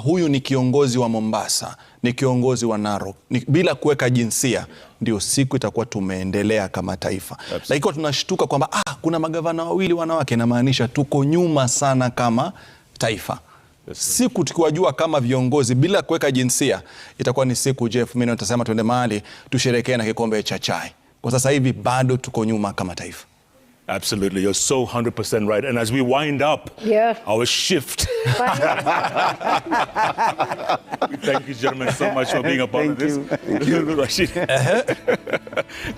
huyu ni kiongozi wa Mombasa, ni kiongozi wa Narok, bila kuweka jinsia, ndio siku itakuwa tumeendelea kama taifa. Lakini kwa tunashtuka kwamba kuna magavana wawili wanawake, inamaanisha tuko nyuma sana kama taifa. Siku tukiwajua kama viongozi bila kuweka jinsia, itakuwa ni siku Jeff, mimi nitasema tuende mahali tusherekee na kikombe cha chai. Kwa sasa hivi bado tuko nyuma kama taifa. Absolutely, you're so 100% right. And as we wind up our shift, thank you, gentlemen, so much for being a part of this. Thank you. It's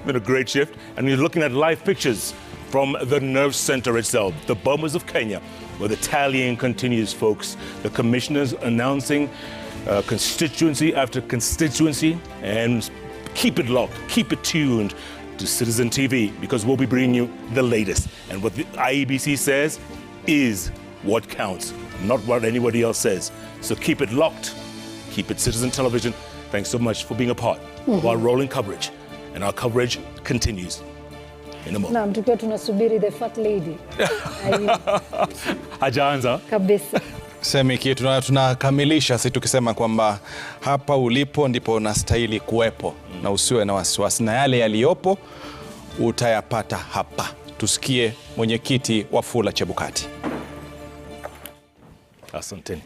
been a great shift. And you're looking at live pictures from the nerve center itself, the Bomas of Kenya, where the tallying continues, folks. The commissioners announcing constituency after constituency. And keep it locked, keep it tuned to CitizenTV, because we'll be bringing you the latest. And what the IEBC says is what counts, not what anybody else says. So keep it locked, keep it Citizen Television. Thanks so much for being a part of our rolling coverage. And our coverage continues in a moment. Naam, tukiwa tunasubiri the fat lady. Hajaanza Kabisa. Semiki, tunakamilisha sisi tukisema kwamba hapa ulipo ndipo unastahili kuwepo, na usiwe na wasiwasi, na yale yaliyopo utayapata hapa. Tusikie mwenyekiti Wafula Chebukati. Asante.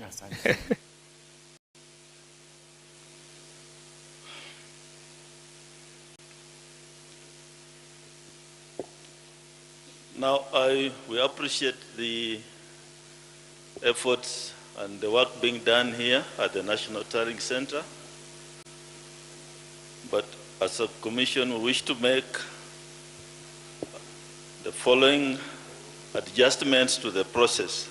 Now, we appreciate the efforts and the work being done here at the National Tallying Center. But as a commission, we wish to make the following adjustments to the process.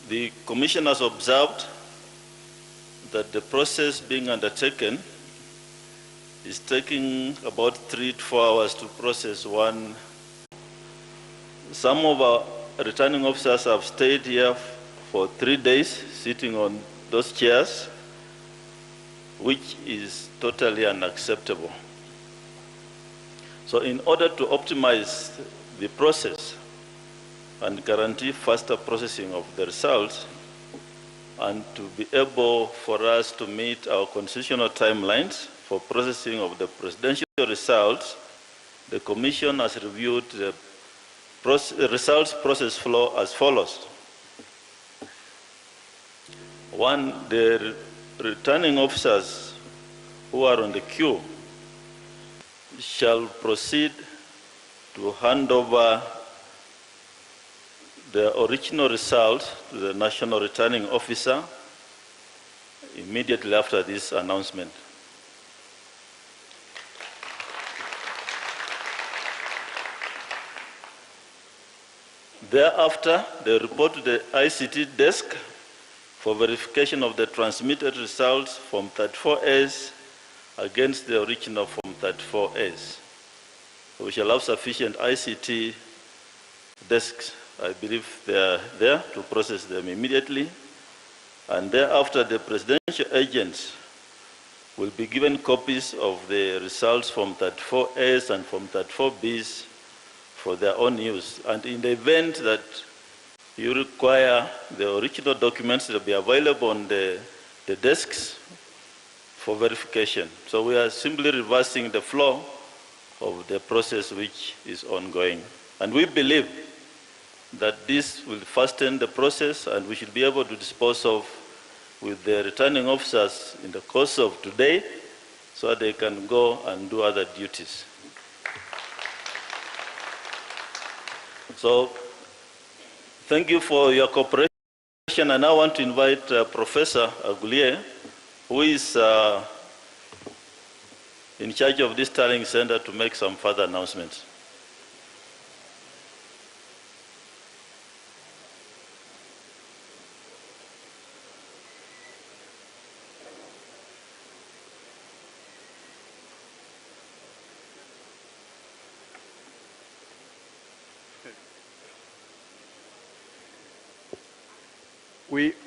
The commission has observed that the process being undertaken is taking about 3 to 4 hours to process one. Some of our returning officers have stayed here for 3 days, sitting on those chairs, which is totally unacceptable. So in order to optimize the process and guarantee faster processing of the results, and to be able for us to meet our constitutional timelines for processing of the presidential results, the Commission has reviewed the results process flow as follows. 1, the returning officers who are on the queue shall proceed to hand over the original result to the National Returning Officer immediately after this announcement. Thereafter, they report to the ICT desk for verification of the transmitted results from 34As against the original from 34As. We shall have sufficient ICT desks. I believe they are there to process them immediately. And thereafter, the presidential agents will be given copies of the results from 34As and from 34Bs for their own use. And in the event that you require the original documents, they'll be available on the desks for verification. So we are simply reversing the flow of the process which is ongoing. And we believe that this will fasten the process, and we should be able to dispose of with the returning officers in the course of today so that they can go and do other duties. So thank you for your cooperation. And I want to invite Professor Agulier, who is in charge of this tallying center, to make some further announcements.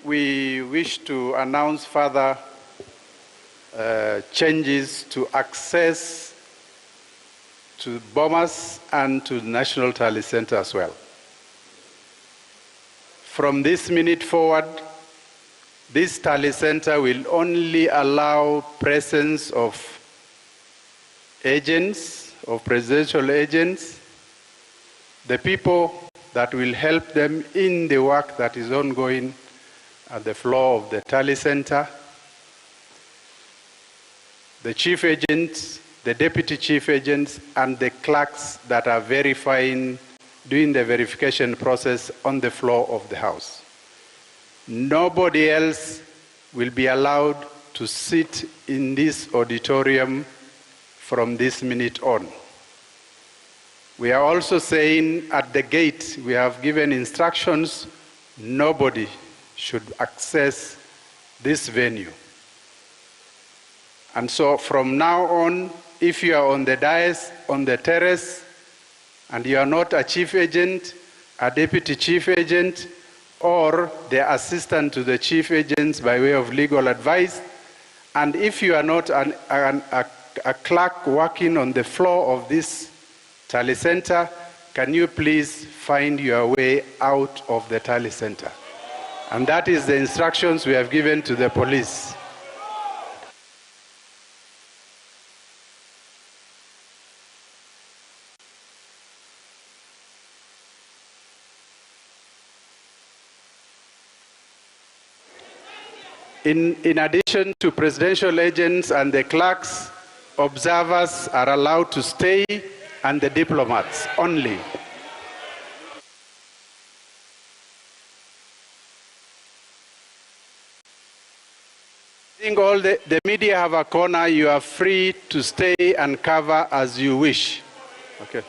We wish to announce further changes to access to Bomas and to the National Tally Center as well. from this minute forward, this tally center will only allow presence of agents, of presidential agents, the people that will help them in the work that is ongoing at the floor of the tally center, the chief agents, the deputy chief agents, and the clerks that are verifying, doing the verification process on the floor of the House. Nobody else will be allowed to sit in this auditorium from this minute on. We are also saying at the gate, we have given instructions, nobody should access this venue. And so from now on, if you are on the dais, on the terrace, and you are not a chief agent, a deputy chief agent, or the assistant to the chief agents by way of legal advice, and if you are not a clerk working on the floor of this tally center, can you please find your way out of the tally center? And that is the instructions we have given to the police. In addition to presidential agents and the clerks, observers are allowed to stay, and the diplomats only. I think all the media have a corner. You are free to stay and cover as you wish. Okay.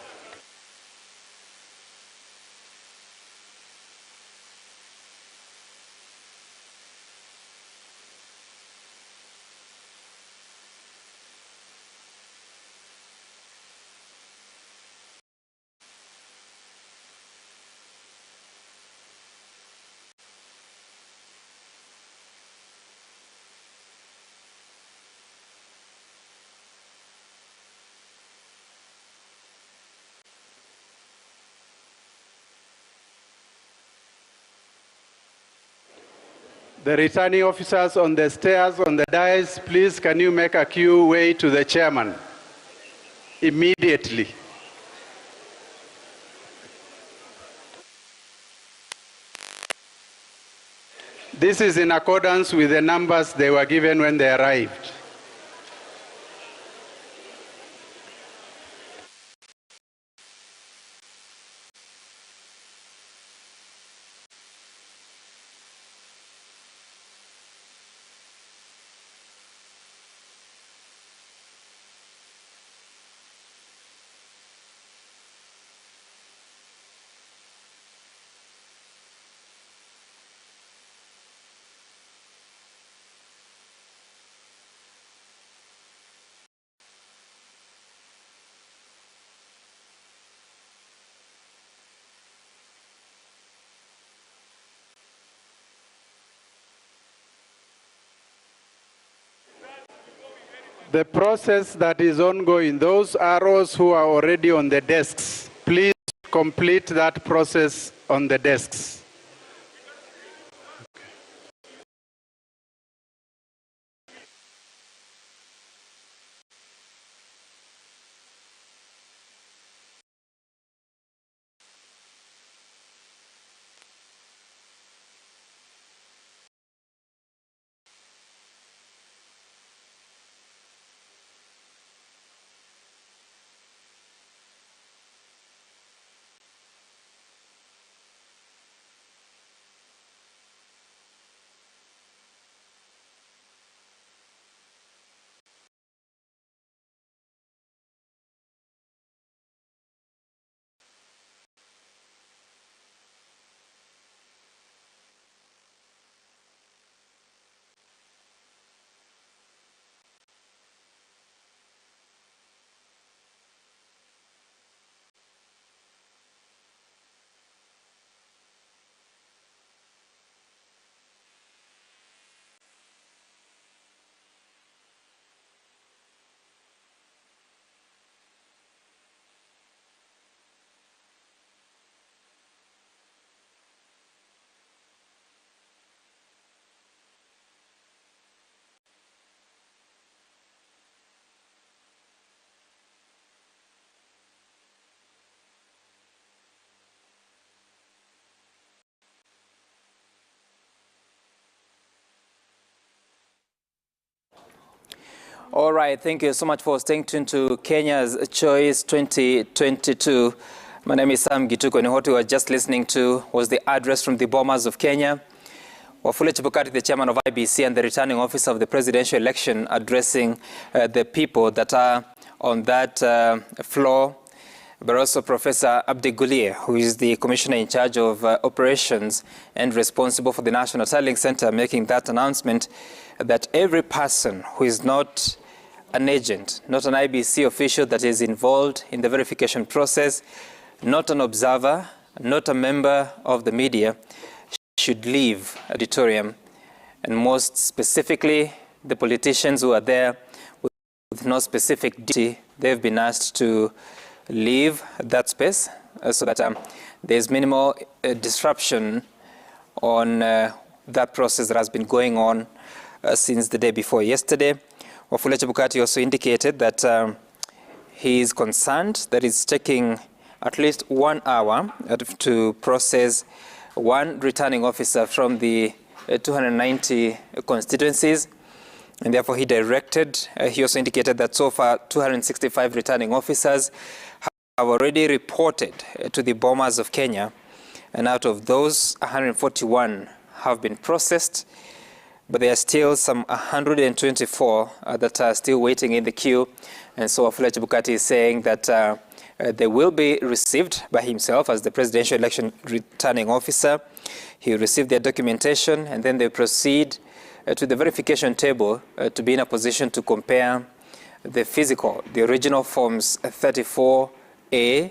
The returning officers on the stairs, on the dais, please can you make a queue way to the chairman immediately. This is in accordance with the numbers they were given when they arrived. The process that is ongoing, those arrows who are already on the desks, please complete that process on the desks. All right, thank you so much for staying tuned to Kenya's Choice 2022. My name is Sam Gituko, and what we were just listening to was the address from the bombers of Kenya. Wafula Chebukati, the chairman of IBC and the returning officer of the presidential election, addressing the people that are on that floor, but also Professor Abdi Guliye, who is the commissioner in charge of operations and responsible for the National Tallying Center, making that announcement that every person who is not an agent, not an IBC official that is involved in the verification process, not an observer, not a member of the media, should leave auditorium. And most specifically, the politicians who are there with no specific duty, they've been asked to leave that space so that there's minimal disruption on that process that has been going on since the day before yesterday. Wafula Chebukati also indicated that he is concerned that it's taking at least 1 hour to process one returning officer from the 290 constituencies, and therefore he directed, he also indicated that so far 265 returning officers have already reported to the bombers of Kenya, and out of those 141 have been processed, but there are still some 124 that are still waiting in the queue. And so Wafula Chebukati is saying that they will be received by himself as the presidential election returning officer. He received their documentation, and then they proceed to the verification table to be in a position to compare the physical, the original forms 34A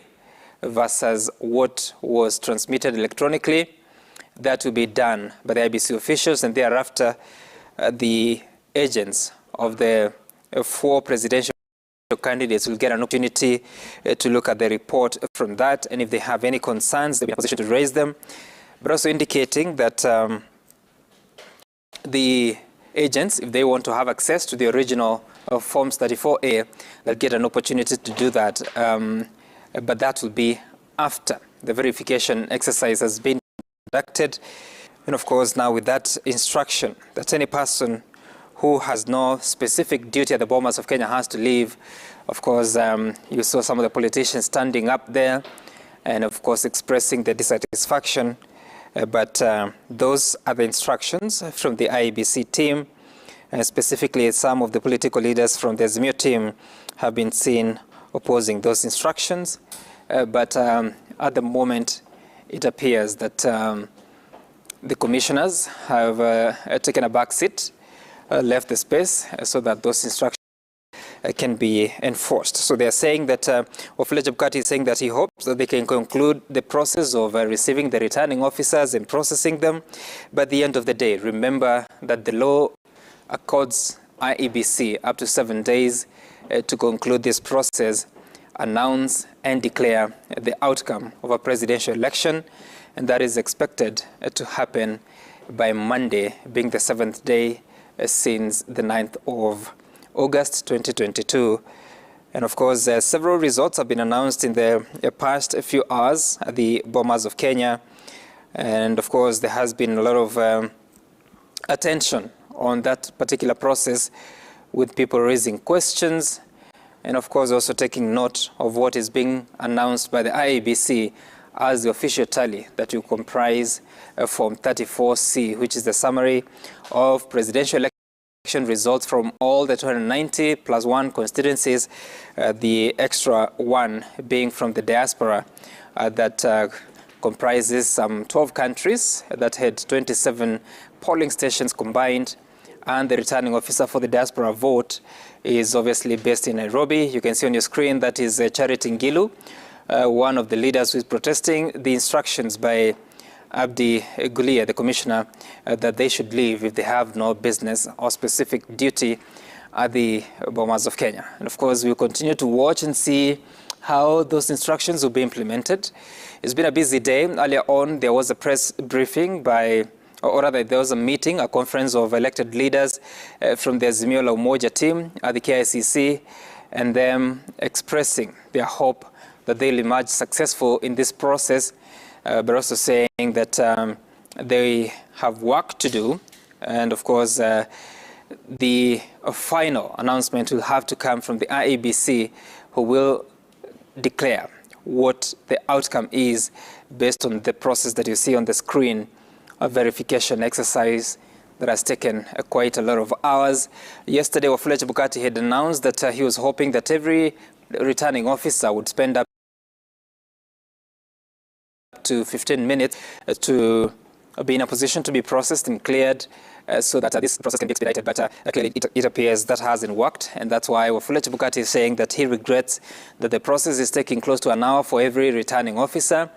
versus what was transmitted electronically. That will be done by the IBC officials, and thereafter the agents of the 4 presidential candidates will get an opportunity to look at the report from that, and if they have any concerns, they'll be in a position to raise them. But also indicating that the agents, if they want to have access to the original Forms 34A, they'll get an opportunity to do that. But that will be after the verification exercise has been conducted. And of course, now with that instruction that any person who has no specific duty at the bombers of Kenya has to leave, of course, you saw some of the politicians standing up there and of course expressing their dissatisfaction. But those are the instructions from the IEBC team, and specifically some of the political leaders from the Azimio team have been seen opposing those instructions. But at the moment, it appears that the commissioners have taken a back seat, left the space so that those instructions can be enforced. So they are saying that Wafula Chebukati is saying that he hopes that they can conclude the process of receiving the returning officers and processing them. But at the end of the day, remember that the law accords IEBC up to 7 days to conclude this process, announce and declare the outcome of a presidential election, and that is expected to happen by Monday, being the 7th day since the 9th of August 2022. And of course, several results have been announced in the past few hours at the bombers of Kenya. And of course, there has been a lot of attention on that particular process, with people raising questions, and of course also taking note of what is being announced by the IEBC as the official tally that will comprise Form 34C, which is the summary of presidential election results from all the 290 plus 1 constituencies, the extra 1 being from the diaspora that comprises some 12 countries that had 27 polling stations combined. And the returning officer for the diaspora vote is obviously based in Nairobi. You can see on your screen that is Charity Ngilu, one of the leaders who is protesting the instructions by Abdi Guliye, the commissioner, that they should leave if they have no business or specific duty at the bombers of Kenya. And of course, we'll continue to watch and see how those instructions will be implemented. It's been a busy day. Earlier on, there was a press briefing by, or rather there was a meeting, a conference of elected leaders from the Azimio la Umoja team at the KICC, and them expressing their hope that they'll emerge successful in this process, but also saying that they have work to do. And of course, the final announcement will have to come from the IEBC, who will declare what the outcome is based on the process that you see on the screen, a verification exercise that has taken quite a lot of hours. Yesterday, Wafula Chebukati had announced that he was hoping that every returning officer would spend up to 15 minutes to be in a position to be processed and cleared so that this process can be expedited. But clearly it appears that hasn't worked, and that's why Wafula Chebukati is saying that he regrets that the process is taking close to an hour for every returning officer.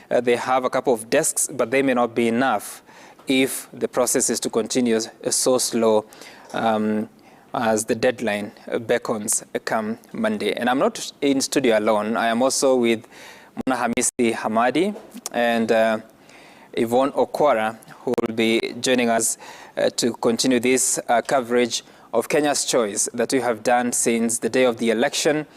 They have a couple of desks, but they may not be enough if the process is to continue so slow as the deadline beckons come Monday. And I'm not in studio alone. I am also with Mona Hamisi Hamadi and Yvonne Okwara, who will be joining us to continue this coverage of Kenya's choice that we have done since the day of the election.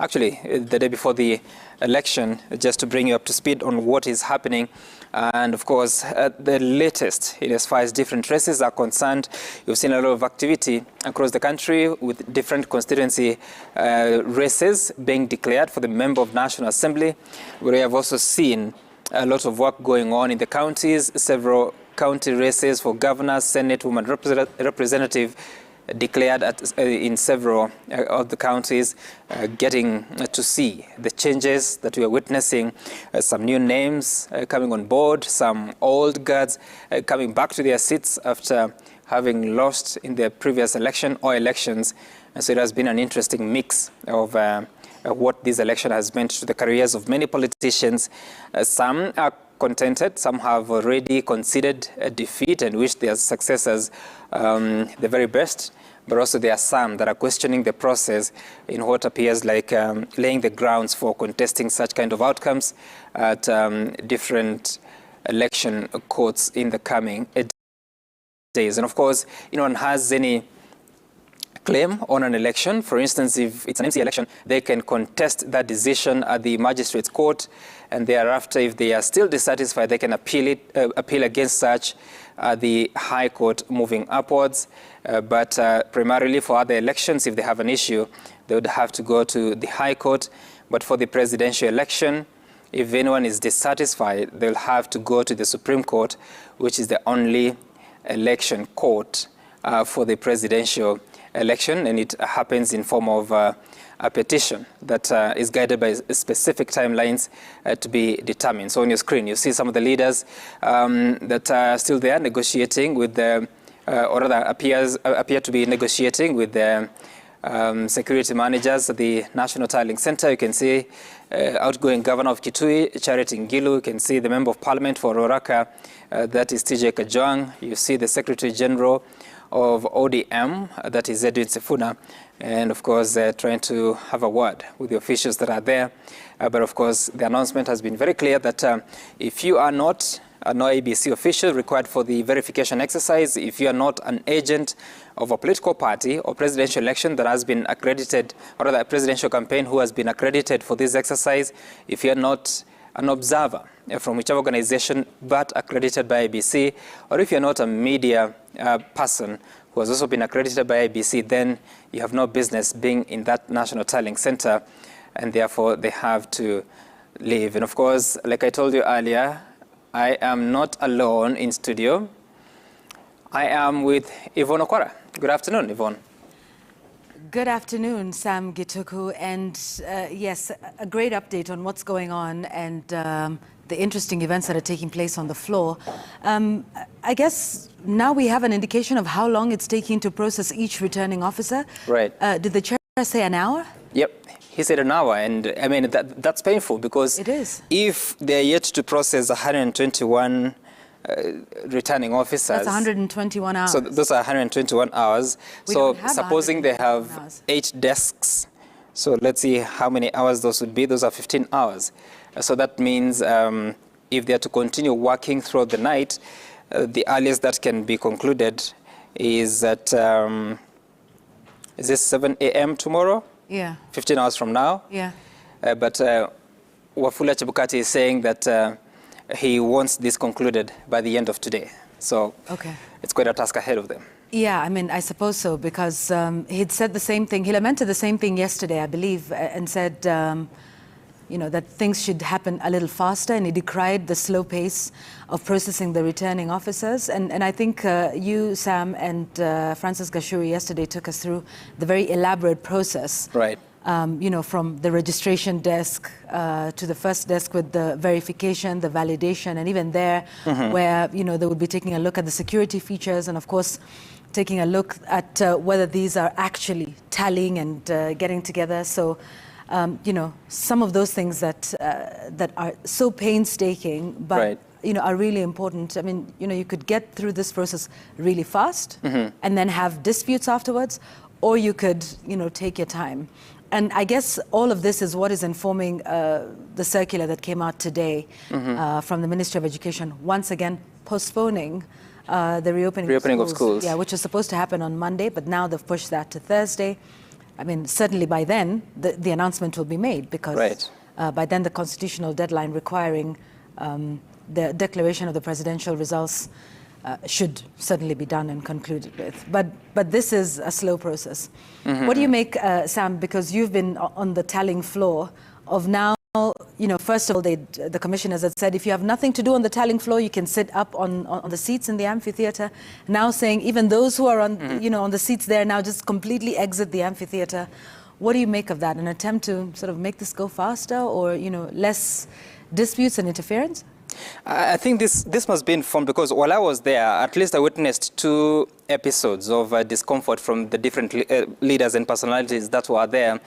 Actually, the day before the election, just to bring you up to speed on what is happening. And of course, the latest in as far as different races are concerned. You've seen a lot of activity across the country with different constituency races being declared for the member of National Assembly. We have also seen a lot of work going on in the counties, several county races for governor, senate, woman representative declared in several of the counties, getting to see the changes that we are witnessing, some new names coming on board, some old guards coming back to their seats after having lost in the previous election or elections. And so it has been an interesting mix of what this election has meant to the careers of many politicians. Some are contented, some have already conceded a defeat and wish their successors the very best. But also there are some that are questioning the process in what appears like laying the grounds for contesting such kind of outcomes at different election courts in the coming days. And of course, anyone has any claim on an election, for instance, if it's an MC election, they can contest that decision at the magistrate's court, and thereafter, if they are still dissatisfied, they can appeal against such the High Court moving upwards. But primarily for other elections, if they have an issue, they would have to go to the High Court. But for the presidential election, if anyone is dissatisfied, they'll have to go to the Supreme Court, which is the only election court for the presidential election, and it happens in form of a petition that is guided by specific timelines to be determined. So on your screen, you see some of the leaders that are still there negotiating with the, or rather appear to be negotiating with the security managers at the National Tallying Center. You can see outgoing Governor of Kitui, Charity Ngilu. You can see the Member of Parliament for Roraka, that is TJ Kajwang. You see the Secretary General of ODM, that is Edwin Sifuna, and of course trying to have a word with the officials that are there. But of course the announcement has been very clear that if you are not an IEBC official required for the verification exercise, if you are not an agent of a political party or presidential election that has been accredited, or rather a presidential campaign who has been accredited for this exercise, if you are not an observer from whichever organization but accredited by IEBC, or if you're not a media person who has also been accredited by IEBC, then you have no business being in that National Tallying Center, and therefore they have to leave. And of course, like I told you earlier, I am not alone in studio. I am with Yvonne Okwara. Good afternoon, Yvonne. Good afternoon, Sam Gituku, and yes, a great update on what's going on and the interesting events that are taking place on the floor. I guess now we have an indication of how long it's taking to process each returning officer. Right. Did the chair say an hour? Yep, he said an hour, and I mean that's painful because it is. If they're yet to process 121 returning officers. That's 121 hours. So those are 121 hours. So supposing they have 8 desks, so let's see how many hours those would be. Those are 15 hours. So that means if they are to continue working throughout the night, the earliest that can be concluded is at, is this 7 a.m. tomorrow? Yeah. 15 hours from now? Yeah. But Wafula Chebukati is saying that he wants this concluded by the end of today. So it's quite a task ahead of them. Yeah, I mean, I suppose so, because he'd said the same thing. He lamented the same thing yesterday, I believe, and said, that things should happen a little faster, and he decried the slow pace of processing the returning officers. And I think you, Sam, and Francis Gashuri yesterday took us through the very elaborate process. Right. From the registration desk to the first desk with the verification, the validation, and even there, where, they would be taking a look at the security features, and of course, taking a look at whether these are actually tallying and getting together. So, some of those things that are so painstaking, but right. Are really important. I mean, you could get through this process really fast and then have disputes afterwards, or you could, take your time. And I guess all of this is what is informing the circular that came out today from the Ministry of Education, once again postponing the reopening of schools. Yeah, which was supposed to happen on Monday, but now they've pushed that to Thursday. I mean, certainly by then, the announcement will be made, because by then the constitutional deadline requiring the declaration of the presidential results should certainly be done and concluded with. But this is a slow process. What do you make, Sam, because you've been on the tallying floor of now, first of all, the commissioners had said, if you have nothing to do on the tallying floor, you can sit up on the seats in the amphitheater. Now saying even those who are on, on the seats there now just completely exit the amphitheater. What do you make of that? An attempt to sort of make this go faster, or, less disputes and interference? I think this must be informed, because while I was there, at least I witnessed 2 episodes of discomfort from the different leaders and personalities that were there.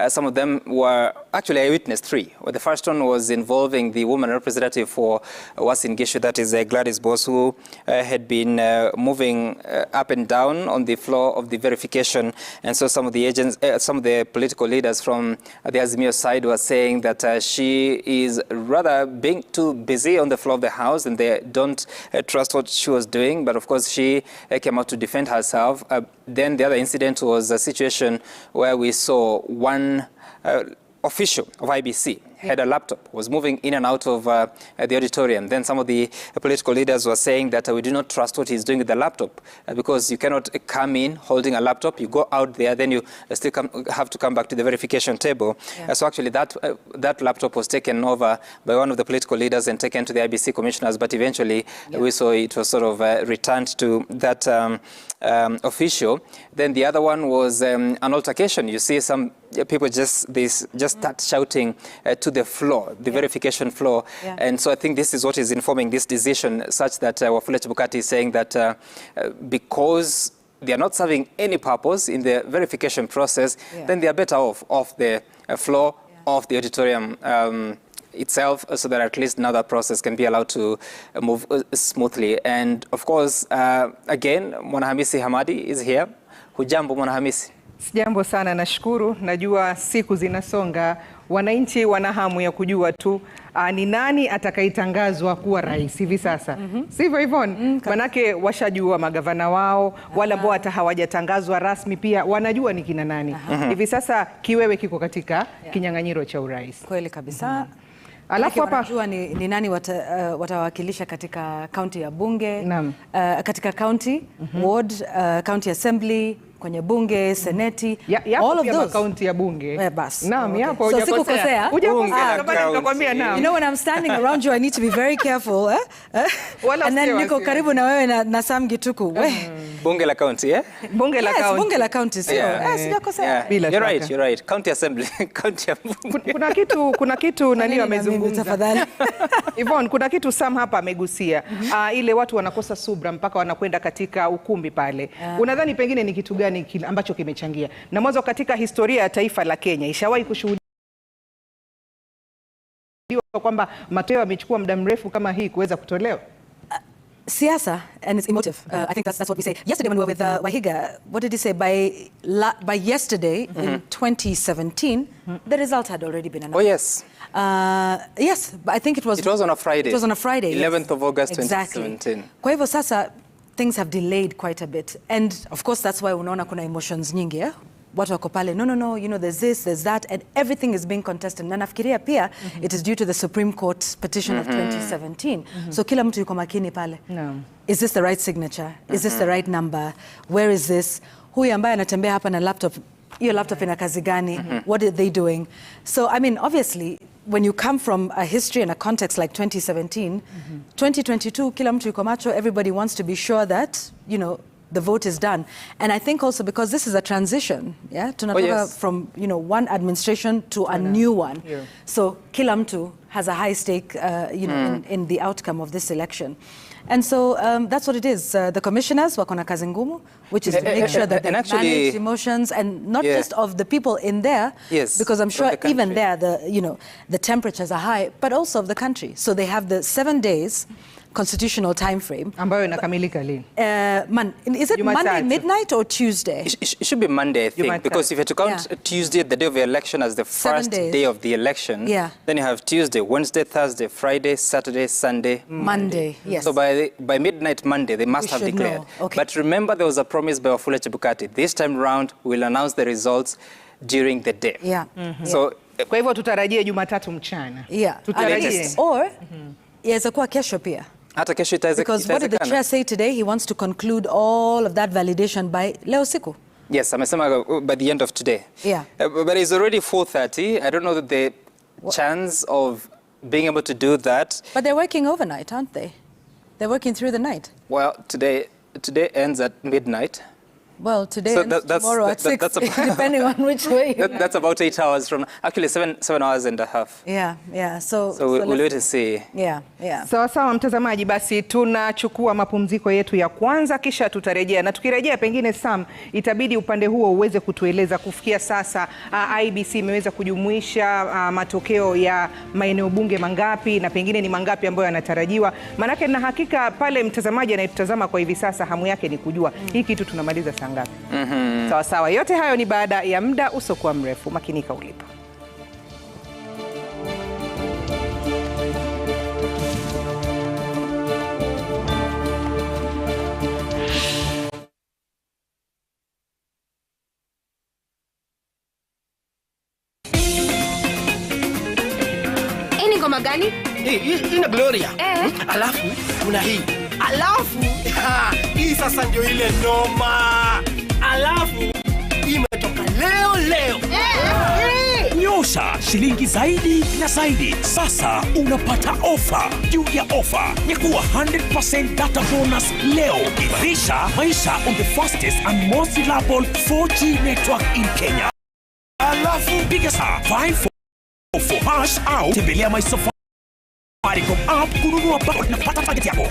Some of them were, actually I witnessed 3. Well, the first one was involving the woman representative for Uasin Gishu, that is Gladys Boss, who had been moving up and down on the floor of the verification. And so some of the agents, some of the political leaders from the Azimio side were saying that she is rather being too busy on the floor of the House, and they don't trust what she was doing. But of course, she came out to defend herself. Then the other incident was a situation where we saw one official of IBC had a laptop, was moving in and out of the auditorium. Then some of the political leaders were saying that we do not trust what he's doing with the laptop, because you cannot come in holding a laptop, you go out there, then you still have to come back to the verification table. So actually that laptop was taken over by one of the political leaders and taken to the IBC commissioners, but eventually we saw it was sort of returned to that official. Then the other one was an altercation. You see some people just start shouting to the floor, the verification floor. And so I think this is what is informing this decision, such that Wafula Chebukati is saying that because they are not serving any purpose in the verification process, then they are better off the floor of the auditorium itself, so that at least now that process can be allowed to move smoothly. And of course, again, Mwanahamisi Hamadi is here. Hujambo Mwanahamisi? Sijambo sana, nashukuru. Najua siku zinasonga, wananchi wana hamu ya kujua tu ni nani atakayetangazwa kuwa rais hivi sasa. Sivyo Yvonne? Manake washajua magavana wao, wala ambao hata hawajatangazwa rasmi pia wanajua ni kina nani. Hivi sasa kiwewe kiko katika kinyang'anyiro cha urais. Kweli kabisa. Alafu hapa wanajua ni nani watawakilisha katika county ya bunge, katika county ward, county assembly, kwenye bunge, seneti, all of those. County ya bunge. Basi. Naam, okay. yapo So sikukosea. Hujakosea, nitakwambia naam. You know, when I'm standing around you, I need to be very careful. And then niko karibu na wewe na Sam Gituku. Bunge la county, Bunge la county. Bunge la county, sio? Sijakosea. You're right. County assembly, county bunge. Kuna kitu nani wamezungumza. Tafadhali. Yvonne, kuna kitu Sam hapa amegusia. Ile watu wanakosa subra mpaka wanakwenda katika ukumbi pale. Unadhani pengine ni kitu gani ambacho kimechangia? Na mwanzo katika historia ya taifa la Kenya ishawahi kushuhudia kwamba matokeo yamechukua muda mrefu kama hii kuweza kutolewa? Siasa, and it's emotive. I think that's what we say. Yesterday when we were with Wahiga, what did he say? By yesterday in 2017, the result had already been announced. Oh yes. Yes, but I think it was on a Friday. It was on a Friday. 11th of August, exactly. 2017. Kwa hivyo sasa things have delayed quite a bit, and of course that's why unaona kuna emotions nyingi watu wako pale, no, you know, there's this, there's that, and everything is being contested. Na nafikiria pia, it is due to the Supreme Court petition of 2017. So kila mtu yuko makini pale. No. Is this the right signature? Is this the right number? Where is this? Huyu ambaye anatembea hapa na laptop, your laptop ina kazi gani? What are they doing? So, I mean, obviously, when you come from a history and a context like 2017, 2022, kila mtu yuko macho, everybody wants to be sure that, you know, the vote is done. And I think also because this is a transition, yeah, tunatoka from, you know, one administration to a new one. Yeah. So kila mtu has a high stake, you know, in the outcome of this election. And so that's what it is. The commissioners wako na kazi ngumu, which is to make sure that they manage emotions and not just of the people in there, because I'm sure even there, the temperatures are high, but also of the country. So they have the 7 days constitutional time frame. Ambayo inakamilika lini? Is it Monday midnight or Tuesday? It should be Monday, I think, because if you had to count Tuesday, the day of the election, as the first day of the election, then you have Tuesday, Wednesday, Thursday, Friday, Saturday, Sunday, Monday. Yes. So by midnight Monday, they must have declared. Okay. But remember, there was a promise by Wafula Chebukati. This time round, we'll announce the results during the day. Yeah. So, kwa hivyo tutarajie Jumatatu mchana. Yeah. Tutarajie. Or yaweza kuwa kesho pia. Because what did the chair say today? He wants to conclude all of that validation by leo siku. Yes, amesema by the end of today. Yeah. But it's already 4:30. I don't know the chance of being able to do that. But they're working overnight, aren't they? They're working through the night. Well, today ends at midnight. Well, today and tomorrow at 6, depending on which way. That's about 8 hours from, actually 7 hours and a half. Yeah. So we'll wait to see. Yeah. Sawa, mtazamaji, basi tunachukua mapumziko yetu ya kwanza, kisha tutarejea. Na tukirejea, pengine Sam, itabidi upande huo uweze kutueleza kufikia sasa IEBC imeweza kujumuisha matokeo ya maeneo bunge mangapi, na pengine ni mangapi ambayo yanatarajiwa. Manake na hakika pale mtazamaji anayetutazama kwa hivi sasa hamu yake ni kujua hii kitu tunamaliza saa ngapi. Sawa, yote hayo ni baada ya muda usiokuwa mrefu. Makinika ulipo. Ini ngoma gani? Hii na Gloria. Alafu kuna hii. Alafu hii sasa ndio ile noma. Alafu imetoka leo. Nyosha shilingi zaidi na zaidi. Sasa unapata ofa juu ya ofa. Nyakua 100% data bonus leo. Imarisha maisha on the fastest and most reliable 4G network in Kenya. Alafu piga saa 544# au tembelea my Safaricom app kununua bundle na pata packet yako.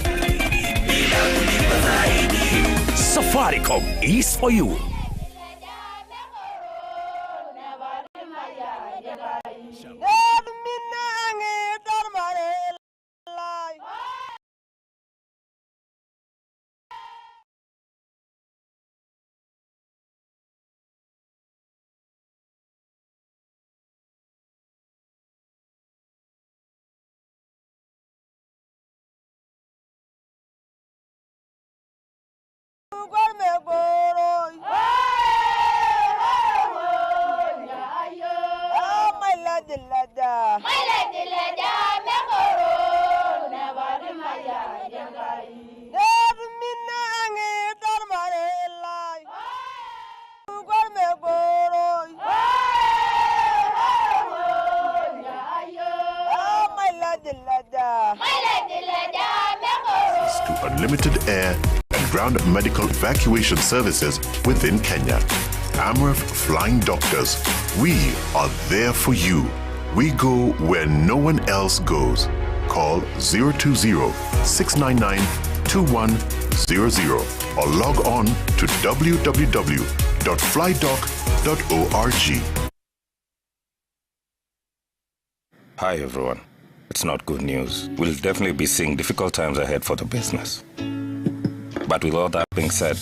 Safaricom is for you. To unlimited air and ground medical evacuation services within Kenya. Amref Flying Doctors, we are there for you. We go where no one else goes. Call 020-699-2100 or log on to www.flydoc.org. Hi everyone. It's not good news. We'll definitely be seeing difficult times ahead for the business. But with all that being said,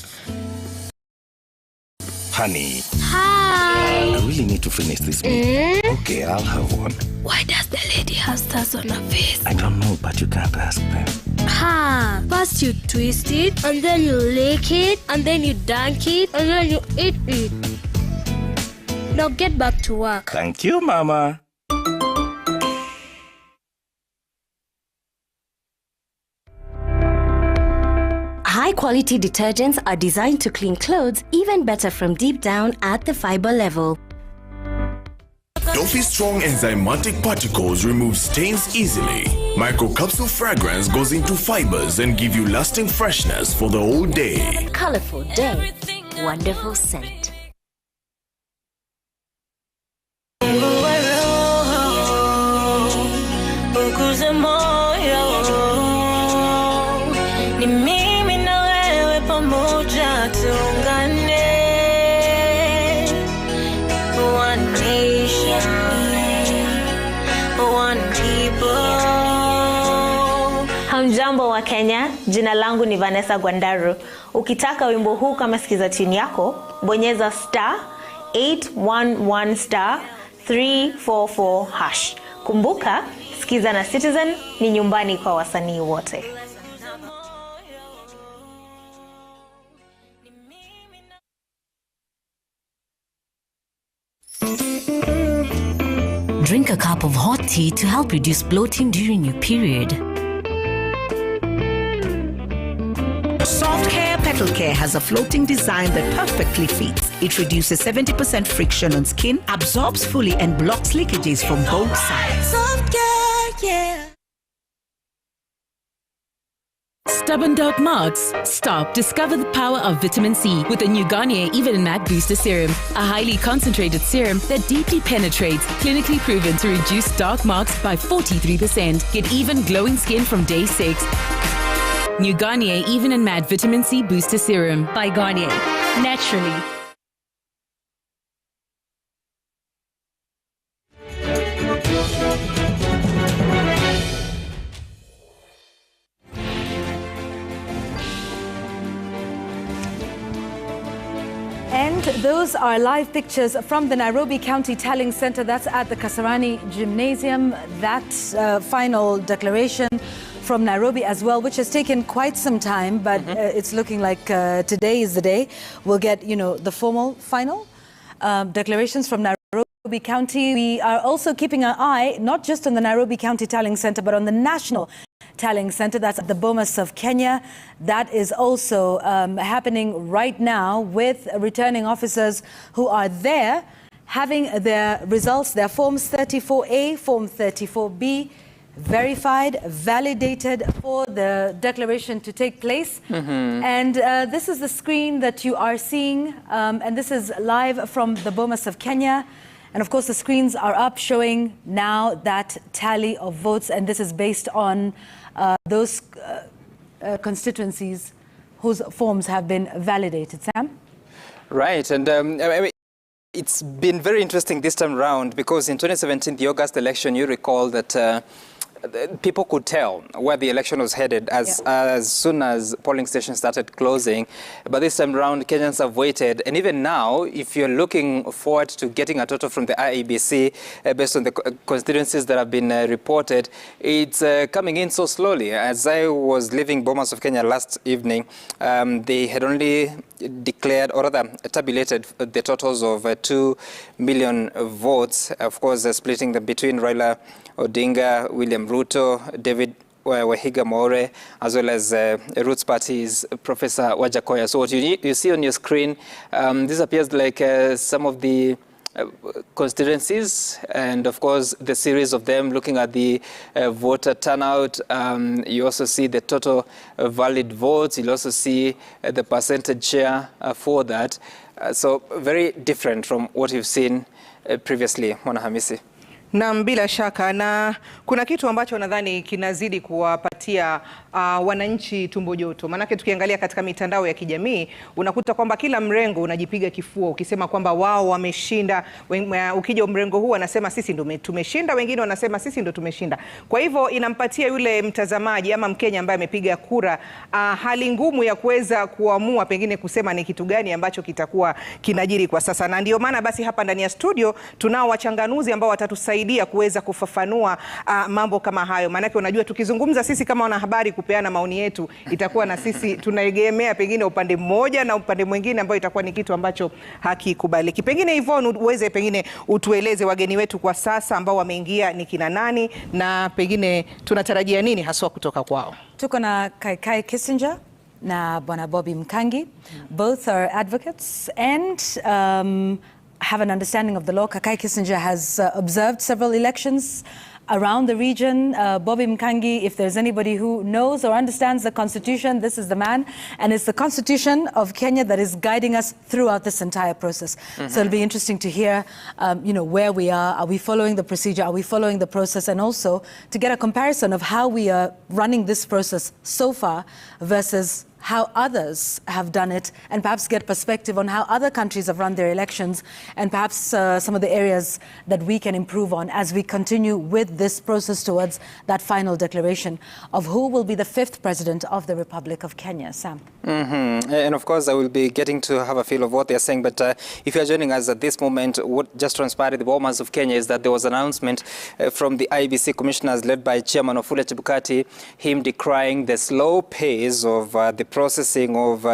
honey. Hi. I really need to finish this meal. Okay, I'll have one. Why does the lady have stars on her face? I don't know, but you can't ask them. First you twist it, and then you lick it, and then you dunk it, and then you eat it. Now get back to work. Thank you, Mama. High-quality detergents are designed to clean clothes even better from deep down at the fiber level. Doffy's strong enzymatic particles remove stains easily. Microcapsule fragrance goes into fibers and give you lasting freshness for the whole day. Colorful day, wonderful scent. Hamjambo wa Kenya, jina langu ni Vanessa Gwandaru. Ukitaka wimbo huu kama sikiza tune yako, bonyeza *811 *344#. Kumbuka, sikiza na Citizen ni nyumbani kwa wasanii wote. Drink a cup of hot tea to help reduce bloating during your period. Soft Hair Petal Care has a floating design that perfectly fits. It reduces 70% friction on skin, absorbs fully and blocks leakages from both sides. Soft care, yeah. Stubborn dark marks? Stop. Discover the power of vitamin C with the new Garnier Even and Matte Booster Serum, a highly concentrated serum that deeply penetrates, clinically proven to reduce dark marks by 43%. Get even glowing skin from day 6. New Garnier Even and Matte Vitamin C Booster Serum by Garnier. Naturally. And those are live pictures from the Nairobi County Tallying Center. That's at the Kasarani Gymnasium. That final declaration from Nairobi as well, which has taken quite some time, but it's looking like today is the day. We'll get, the formal final declarations from Nairobi County. We are also keeping an eye, not just on the Nairobi County Tallying Center, but on the National Tallying Center. That's at the Bomas of Kenya. That is also happening right now with returning officers who are there having their results, their forms 34A, form 34B, verified, validated for the declaration to take place. And this is the screen that you are seeing, and this is live from the Bomas of Kenya. And of course, the screens are up showing now that tally of votes, and this is based on those constituencies whose forms have been validated. Sam? Right, and it's been very interesting this time around because in 2017, the August election, you recall that people could tell where the election was headed as soon as polling stations started closing. But this time around, Kenyans have waited. And even now, if you're looking forward to getting a total from the IEBC based on the constituencies that have been reported, it's coming in so slowly. As I was leaving Bomas of Kenya last evening, they had only declared, or rather tabulated, the totals of 2 million votes, of course, splitting them between Raila Odinga, William Ruto, David Wahiga More, as well as Roots Party's Professor Wajakoya. So what you see on your screen, this appears like some of the constituencies, and of course the series of them, looking at the voter turnout. You also see the total valid votes. You'll also see the percentage share for that. So very different from what you've seen previously, Mwana Hamisi. Na bila shaka, na kuna kitu ambacho nadhani kinazidi kuwapatia wananchi tumbo joto. Manake tukiangalia katika mitandao ya kijamii, unakuta kwamba kila mrengo unajipiga kifua ukisema kwamba wao wameshinda. Ukija mrengo huu wanasema sisi ndio tumeshinda, wengine wanasema sisi ndio tumeshinda. Kwa hivyo inampatia yule mtazamaji ama Mkenya ambaye amepiga kura hali ngumu ya kuweza kuamua pengine kusema ni kitu gani ambacho kitakuwa kinajiri kwa sasa. Na ndio maana basi hapa ndani ya studio tunao wachanganuzi ambao watatusaidia kuweza kufafanua mambo kama hayo. Maanake unajua tukizungumza sisi sisi kama wanahabari kupeana maoni yetu itakuwa na sisi tunaegemea pengine upande mmoja na upande mwingine, ambao itakuwa ni kitu ambacho hakikubaliki. Pengine Yvonne, uweze pengine utueleze wageni wetu kwa sasa ambao wameingia ni kina nani na pengine tunatarajia nini haswa kutoka kwao? Tuko na Kai Kissinger na Bwana Bobby Mkangi. Both are advocates and have an understanding of the law. Kai Kissinger has observed several elections around the region. Bobby Mkangi, if there's anybody who knows or understands the Constitution, this is the man. And it's the Constitution of Kenya that is guiding us throughout this entire process. So it'll be interesting to hear, where we are. Are we following the procedure? Are we following the process? And also to get a comparison of how we are running this process so far versus how others have done it, and perhaps get perspective on how other countries have run their elections, and perhaps some of the areas that we can improve on as we continue with this process towards that final declaration of who will be the 5th president of the Republic of Kenya. Sam. And of course, I will be getting to have a feel of what they're saying, but if you're joining us at this moment, what just transpired at the Bomas of Kenya is that there was an announcement from the IEBC commissioners led by Chairman Wafula Chebukati, him decrying the slow pace of the processing of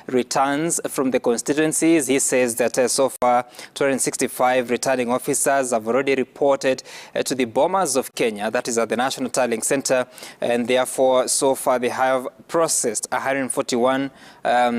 returns from the constituencies. He says that so far 265 returning officers have already reported to the Bomas of Kenya, that is at the National Tallying Center, and therefore so far they have processed 141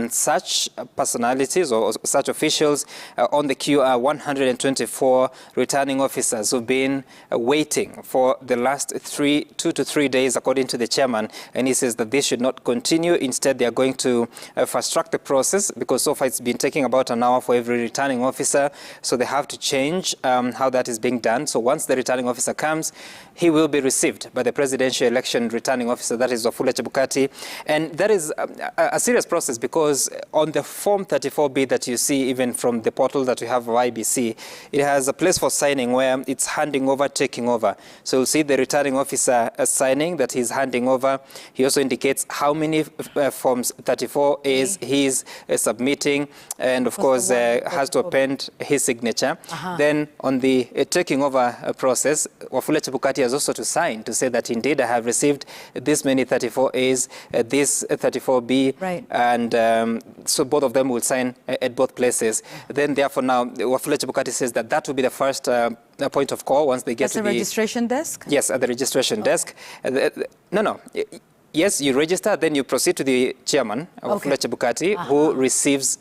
such personalities or such officials. On the queue are 124 returning officers who've been waiting for the last 2 to 3 days, according to the chairman, and he says that this should not continue. Instead, they are going to fast-track the process, because so far it's been taking about an hour for every returning officer, so they have to change how that is being done. So once the returning officer comes, he will be received by the presidential election returning officer, that is Wafula Chebukati, and that is a serious process, because on the Form 34B that you see even from the portal that we have of IBC, it has a place for signing where it's handing over, taking over. So you'll see the returning officer signing that he's handing over. He also indicates how many Forms 34As he's submitting, and of course has to append his signature. Then on the taking over process, Wafula Chebukati has also to sign to say that indeed I have received this many 34As, this 34B, and so both of them will sign at both places. Then therefore now Wafula Chebukati says that that will be the first point of call once they get to the registration desk? Yes, at the registration desk. No. Yes, you register, then you proceed to the chairman, Wafula Chebukati, who receives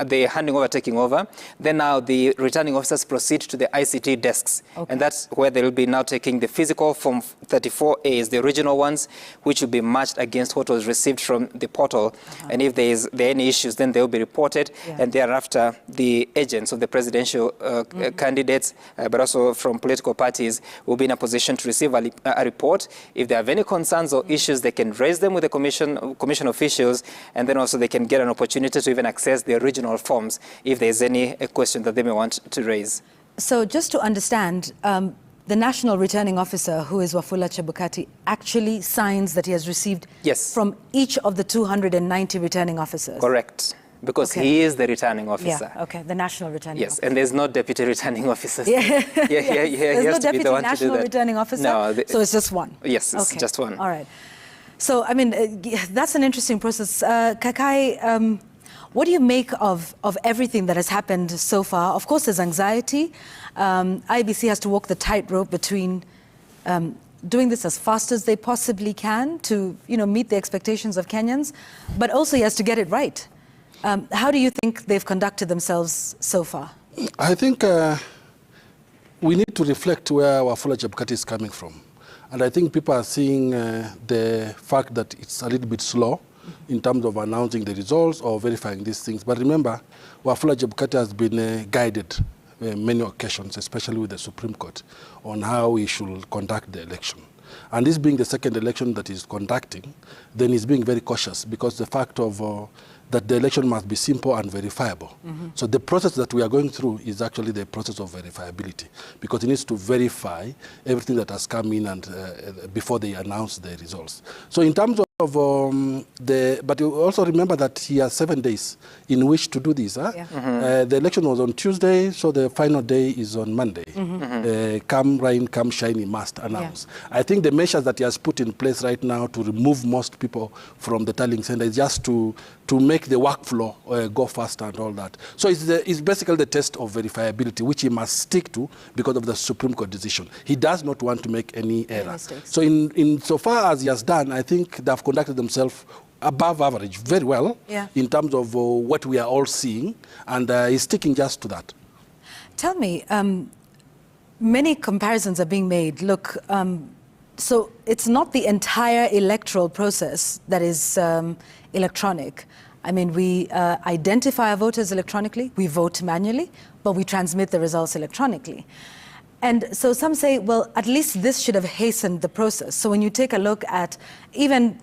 the handing over, taking over. Then now the returning officers proceed to the ICT desks. And that's where they will be now taking the physical Form 34As, the original ones, which will be matched against what was received from the portal. And if there are any issues, then they will be reported. And thereafter, the agents of the presidential candidates, but also from political parties, will be in a position to receive a report. If they have any concerns or issues, they can raise them with the commission officials, and then also they can get an opportunity to even access the original forms if there's any question that they may want to raise. So just to understand, the national returning officer, who is Wafula Chebukati, actually signs that he has received from each of the 290 returning officers? Correct. Because he is the returning officer. The national returning officer. And there's no deputy returning officers. There's no deputy national returning officer, so it's just one? Yes, it's just one. All right. So, I mean, that's an interesting process. Kakai, what do you make of everything that has happened so far? Of course, there's anxiety. IBC has to walk the tightrope between doing this as fast as they possibly can to, meet the expectations of Kenyans, but also he has to get it right. How do you think they've conducted themselves so far? I think we need to reflect where Wafula Chebukati is coming from. And I think people are seeing the fact that it's a little bit slow in terms of announcing the results or verifying these things. But remember, Wafula Chebukati has been guided many occasions, especially with the Supreme Court, on how he should conduct the election. And this being the second election that he's conducting, then he's being very cautious, because the fact of that the election must be simple and verifiable. So the process that we are going through is actually the process of verifiability, because it needs to verify everything that has come in and before they announce the results. So in terms but you also remember that he has 7 days in which to do this. The election was on Tuesday, so the final day is on Monday. Come rain, come shine, he must announce. I think the measures that he has put in place right now to remove most people from the tallying center is just to make the workflow go faster and all that. So it's basically the test of verifiability, which he must stick to because of the Supreme Court decision. He does not want to make any error. So in so far as he has done, I think they have conducted themselves above average, very well, in terms of what we are all seeing, and he's sticking just to that. Tell me, many comparisons are being made. Look, so it's not the entire electoral process that is electronic. I mean, we identify our voters electronically, we vote manually, but we transmit the results electronically. And so some say, well, at least this should have hastened the process. So when you take a look at even,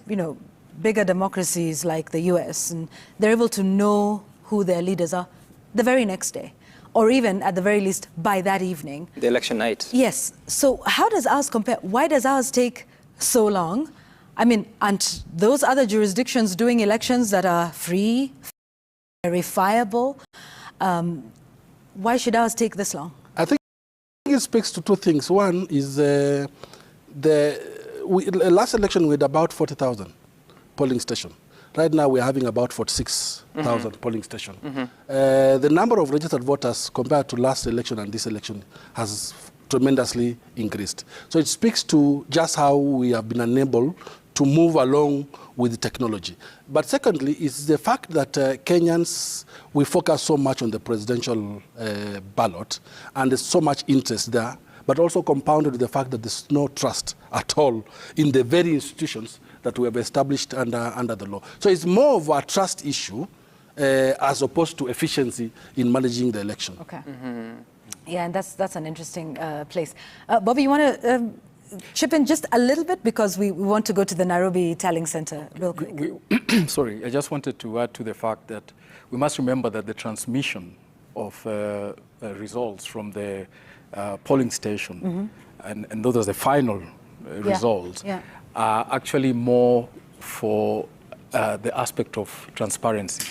bigger democracies like the US, and they're able to know who their leaders are the very next day, or even at the very least by that evening. The election night. Yes. So how does ours compare? Why does ours take so long? I mean, aren't those other jurisdictions doing elections that are free, verifiable? Why should ours take this long? I think it speaks to two things. One is last election we had about 40,000 polling stations. Right now we're having about 46,000 polling stations. The number of registered voters compared to last election and this election has tremendously increased. So it speaks to just how we have been unable to move along with the technology. But secondly, it's the fact that Kenyans, we focus so much on the presidential ballot, and there's so much interest there, but also compounded with the fact that there's no trust at all in the very institutions that we have established under the law. So it's more of a trust issue as opposed to efficiency in managing the election. Okay. Yeah, and that's an interesting place. Bobby, you want to chip in just a little bit, because we want to go to the Nairobi Tallying Center real quick. Sorry, I just wanted to add to the fact that we must remember that the transmission of results from the polling station and those are the final results are actually more for the aspect of transparency,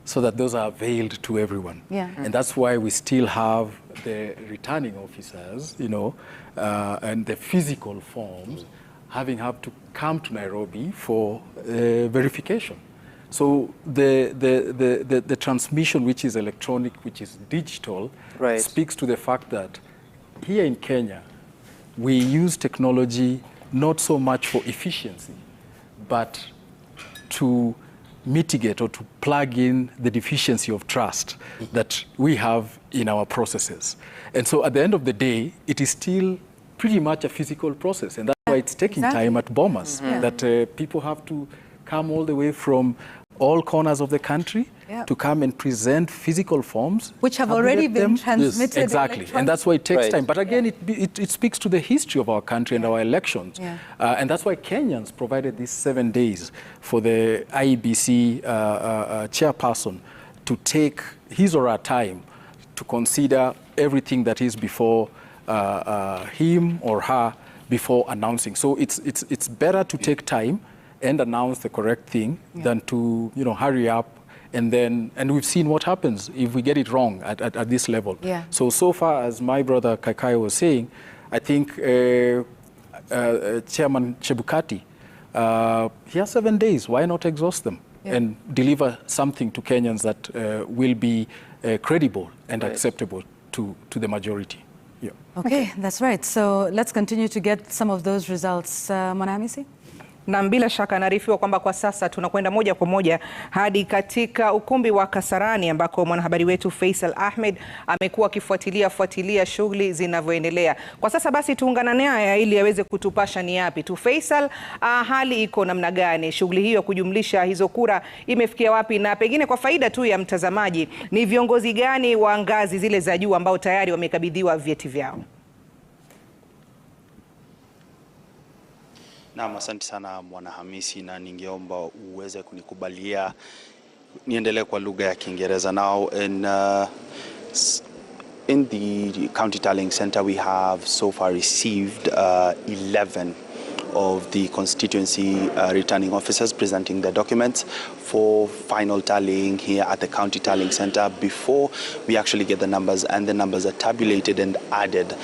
so that those are veiled to everyone. And that's why we still have the returning officers, and the physical forms having to come to Nairobi for verification. So the transmission, which is electronic, which is digital, speaks to the fact that here in Kenya, we use technology not so much for efficiency, but to mitigate or to plug in the deficiency of trust that we have in our processes. And so at the end of the day, it is still pretty much a physical process. And that's why it's taking time at Bomas, that people have to come all the way from all corners of the country to come and present physical forms. Which have already been transmitted. Yes, exactly, and that's why it takes time. But again, it speaks to the history of our country and our elections. And that's why Kenyans provided these 7 days for the IEBC chairperson to take his or her time to consider everything that is before him or her before announcing. So it's better to take time and announce the correct thing than to hurry up and we've seen what happens if we get it wrong at this level. So far, as my brother Kaikai was saying, I think Chairman Chebukati, he has 7 days. Why not exhaust them and deliver something to Kenyans that will be credible and acceptable to the majority? Okay, that's right. So let's continue to get some of those results. Mwanahamisi? Na bila shaka naarifiwa kwamba kwa sasa tunakwenda moja kwa moja hadi katika ukumbi wa Kasarani ambako mwanahabari wetu Faisal Ahmed amekuwa akifuatilia shughuli zinavyoendelea. Kwa sasa basi tuungana naye ili aweze kutupasha ni yapi tu. Faisal, hali iko namna gani? Shughuli hiyo kujumlisha hizo kura imefikia wapi, na pengine kwa faida tu ya mtazamaji, ni viongozi gani wa ngazi zile za juu ambao tayari wamekabidhiwa vyeti vyao? Naam, asante sana Mwanahamisi, na ningeomba uweze kunikubalia niendelee kwa lugha ya Kiingereza. Now in the County Tallying Center we have so far received 11 of the constituency returning officers presenting their documents for final tallying here at the county tallying center before we actually get the numbers, and the numbers are tabulated and added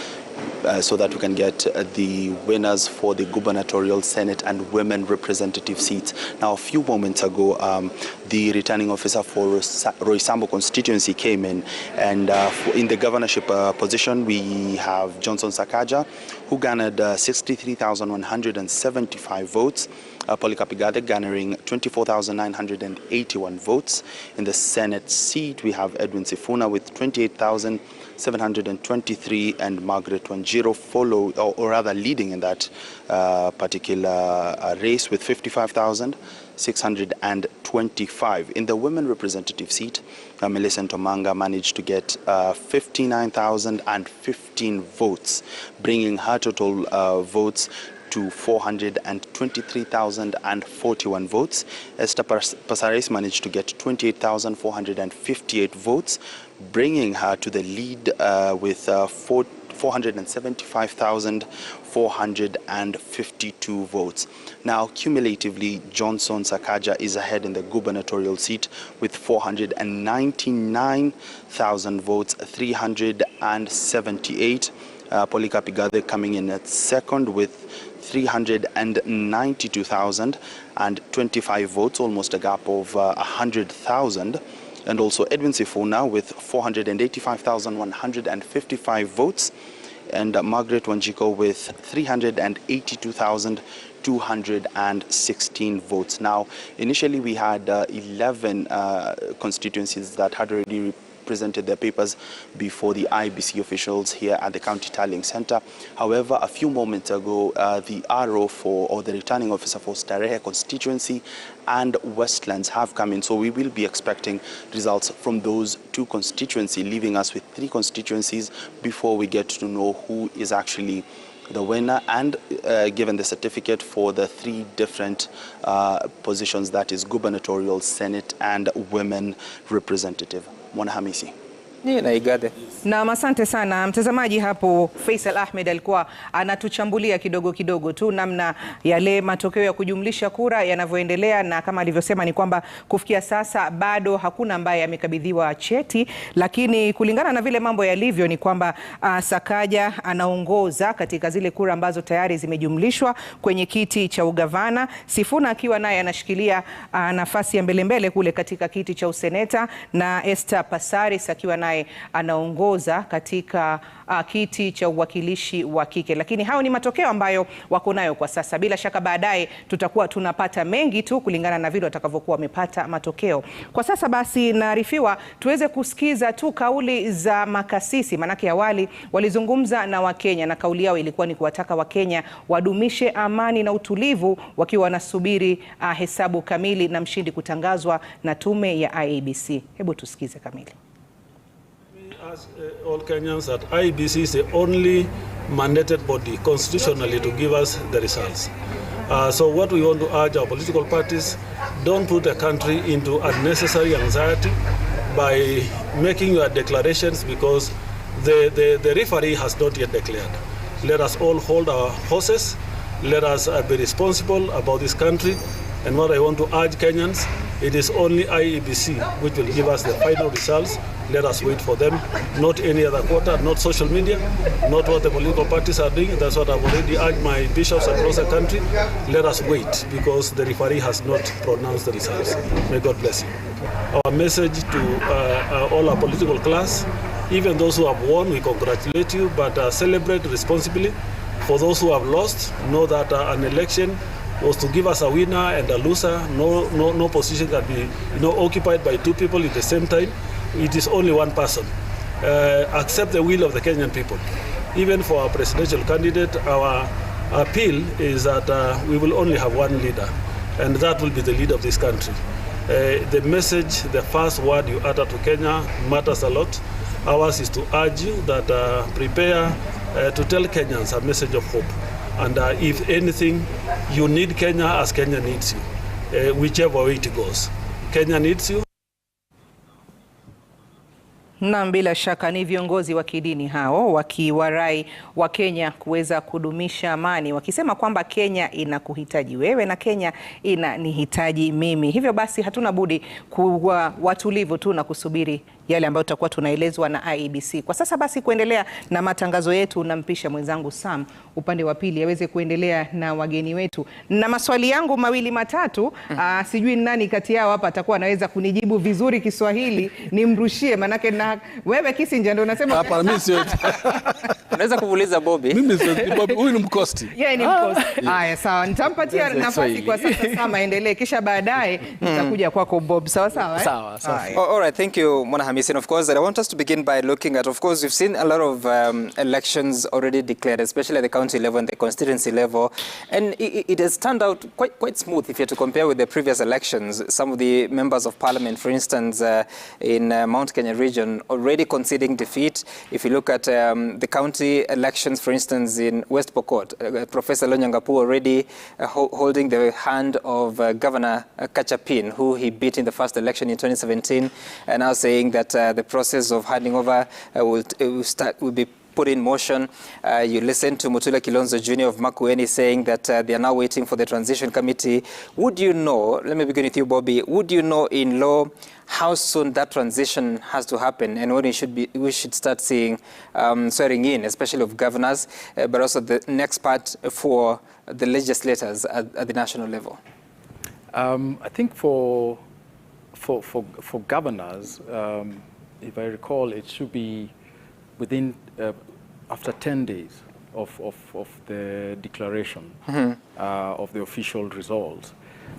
so that we can get the winners for the gubernatorial, Senate and women representative seats. Now, a few moments ago, the returning officer for Roysambu constituency came in, and in the governorship position, we have Johnson Sakaja, who garnered 63,175 votes. Polycarp Igathe garnering 24,981 votes. In the Senate seat, we have Edwin Sifuna with 28,723, and Margaret Wanjiru or rather leading in that particular race with 55,625. In the women representative seat, Melissa Ntomanga managed to get 59,015 votes, bringing her total votes to 423,041 votes. Esther Pasares managed to get 28,458 votes, bringing her to the lead with 475,452 votes. Now, cumulatively, Johnson Sakaja is ahead in the gubernatorial seat with 499,000 votes, 378. Polycarp Igathe coming in at second with 392,025 votes, almost a gap of 100,000. And also Edwin Sifuna with 485,155 votes, and Margaret Wanjiru with 382,216 votes. Now, initially we had 11 constituencies that had already presented their papers before the IEBC officials here at the County Tallying Center. However, a few moments ago, the RO or the returning officer for Starehe constituency and Westlands have come in. So we will be expecting results from those two constituencies, leaving us with 3 constituencies before we get to know who is actually the winner and given the certificate for the 3 different positions, that is gubernatorial, Senate and women representative. Mwana Hamisi. Na asante sana mtazamaji. Hapo Faisal Ahmed alikuwa anatuchambulia kidogo kidogo tu namna yale matokeo ya kujumlisha kura yanavyoendelea, na kama alivyosema ni kwamba kufikia sasa bado hakuna ambaye amekabidhiwa cheti, lakini kulingana na vile mambo yalivyo ni kwamba Sakaja anaongoza katika zile kura ambazo tayari zimejumlishwa kwenye kiti cha ugavana, Sifuna akiwa naye anashikilia nafasi ya mbele kule katika kiti cha useneta, na Esther Pasaris akiwa naye anaongoza katika kiti cha uwakilishi wa kike. Lakini hao ni matokeo ambayo wako nayo kwa sasa. Bila shaka baadaye tutakuwa tunapata mengi tu kulingana na vile watakavyokuwa wamepata matokeo. Kwa sasa basi naarifiwa tuweze kusikiza tu kauli za makasisi, manake awali walizungumza na Wakenya na kauli yao ilikuwa ni kuwataka Wakenya wadumishe amani na utulivu wakiwa wanasubiri hesabu kamili na mshindi kutangazwa na tume ya IEBC. Hebu tusikize kamili. Ask all Kenyans that IEBC is the only mandated body constitutionally to give us the results. So what we want to urge our political parties, don't put the country into unnecessary anxiety by making your declarations because the referee has not yet declared. Let us all hold our horses. Let us be responsible about this country. And what I want to urge Kenyans, it is only IEBC which will give us the final results. Let us wait for them, not any other quarter, not social media, not what the political parties are doing. That's what I've already urged my bishops across the country. Let us wait because the referee has not pronounced the results. May God bless you. Our message to all our political class, even those who have won, we congratulate you, but celebrate responsibly. For those who have lost, know that an election was to give us a winner and a loser. No position can be occupied by 2 people at the same time. It is only one person. Accept the will of the Kenyan people. Even for our presidential candidate, our appeal is that we will only have one leader, and that will be the leader of this country. The message, the first word you utter to Kenya matters a lot. Ours is to urge you that prepare to tell Kenyans a message of hope. And if anything, you need Kenya as Kenya needs you, whichever way it goes. Kenya needs you. Na bila shaka ni viongozi wa kidini hao wakiwarai wa Kenya kuweza kudumisha amani, wakisema kwamba Kenya inakuhitaji wewe na Kenya inanihitaji mimi. Hivyo basi hatuna budi kuwa watulivu tu na kusubiri yale ambayo tutakuwa tunaelezwa na IEBC. Kwa sasa basi kuendelea na matangazo yetu, nampisha mwenzangu Sam upande wa pili aweze kuendelea na wageni wetu. Na maswali yangu mawili matatu, sijui nani kati yao hapa atakuwa anaweza kunijibu vizuri Kiswahili, nimrushie manake na wewe Kisinja ndio unasema hapa mimi sio. Unaweza kuuliza Bobby. Mimi sio Bobby, huyu ni mkosti. Yeye ni mkosti. Haya sawa, nitampatia nafasi kwa sasa Sam aendelee, kisha baadaye nitakuja kwako Bob. Sawa sawa Sawa. All right, thank you Mwana Hamisi. And of course, I want us to begin by looking at, of course, we've seen a lot of elections already declared, especially at the county level and the constituency level, and it has turned out quite smooth if you're to compare with the previous elections. Some of the members of parliament, for instance, in Mount Kenya region, already conceding defeat. If you look at the county elections, for instance, in West Pokot, Professor Lonyangapu already holding the hand of Governor Kachapin, who he beat in the first election in 2017, and now saying that the process of handing over will be put in motion. You listen to Mutula Kilonzo Jr. of Kuyioni saying that they are now waiting for the transition committee. Would you know, let me begin with you, Bobby, would you know in law how soon that transition has to happen and when we should start seeing swearing in, especially of governors, but also the next part for the legislators at the national level? I think for governors, if I recall, it should be within after 10 days of the declaration of the official results,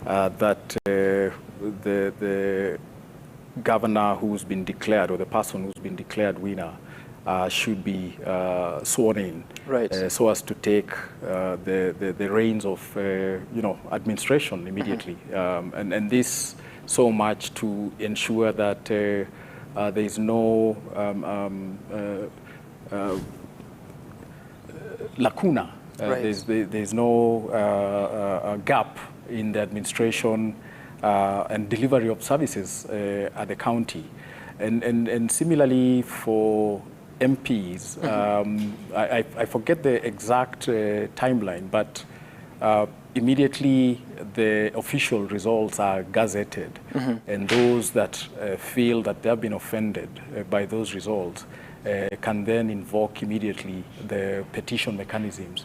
that the governor who's been declared, or the person who's been declared winner, should be sworn in, right? So as to take the reins of administration immediately, and this so much to ensure that there is no lacuna, right. there's no gap in the administration and delivery of services at the county, and similarly for MPs, I forget the exact timeline, but immediately the official results are gazetted, and those that feel that they have been offended by those results can then invoke immediately the petition mechanisms,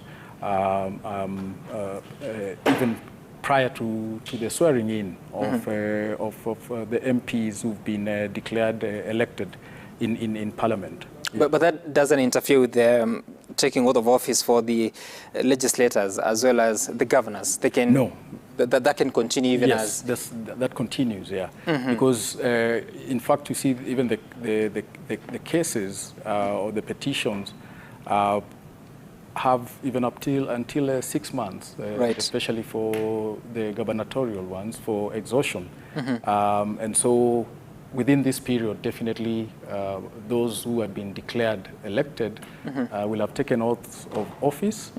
even prior to the swearing in of the MPs who've been declared elected in Parliament. But that doesn't interfere with the taking oath of office for the legislators as well as the governors. They can, no. That can continue even yes, as... that continues, yeah. Because in fact, you see even the cases or the petitions have even until 6 months, right. Especially for the gubernatorial ones, for exhaustion. And so within this period, definitely those who have been declared elected will have taken oaths of office.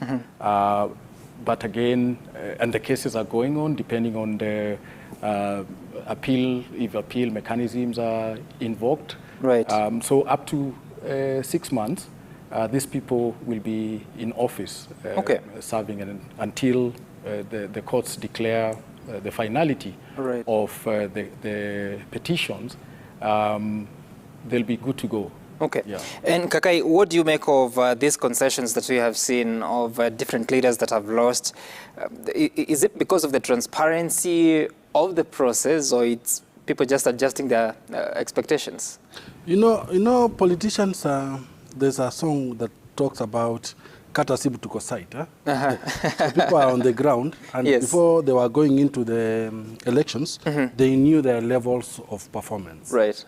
But again, and the cases are going on depending on the appeal, if appeal mechanisms are invoked. Right. So up to 6 months, these people will be in office, serving until the courts declare the finality right. of the petitions. They'll be good to go. Okay. Yeah. And Kakai, what do you make of these concessions that we have seen of different leaders that have lost? Is it because of the transparency of the process, or it's people just adjusting their expectations? You know, politicians, there's a song that talks about Katasibu to site. So people are on the ground, and yes. before they were going into the elections, they knew their levels of performance. Right.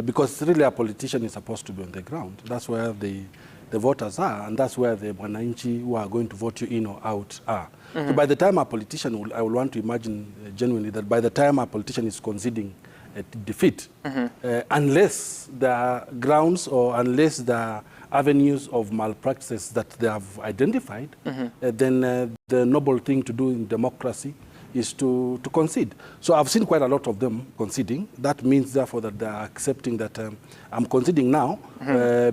Because really a politician is supposed to be on the ground. That's where the voters are, and that's where the wananchi who are going to vote you in or out are. So by the time a politician, I will want to imagine genuinely that by the time a politician is conceding defeat, unless there are grounds or unless there are avenues of malpractices that they have identified, then the noble thing to do in democracy is to concede. So I've seen quite a lot of them conceding. That means, therefore, that they are accepting that I'm conceding now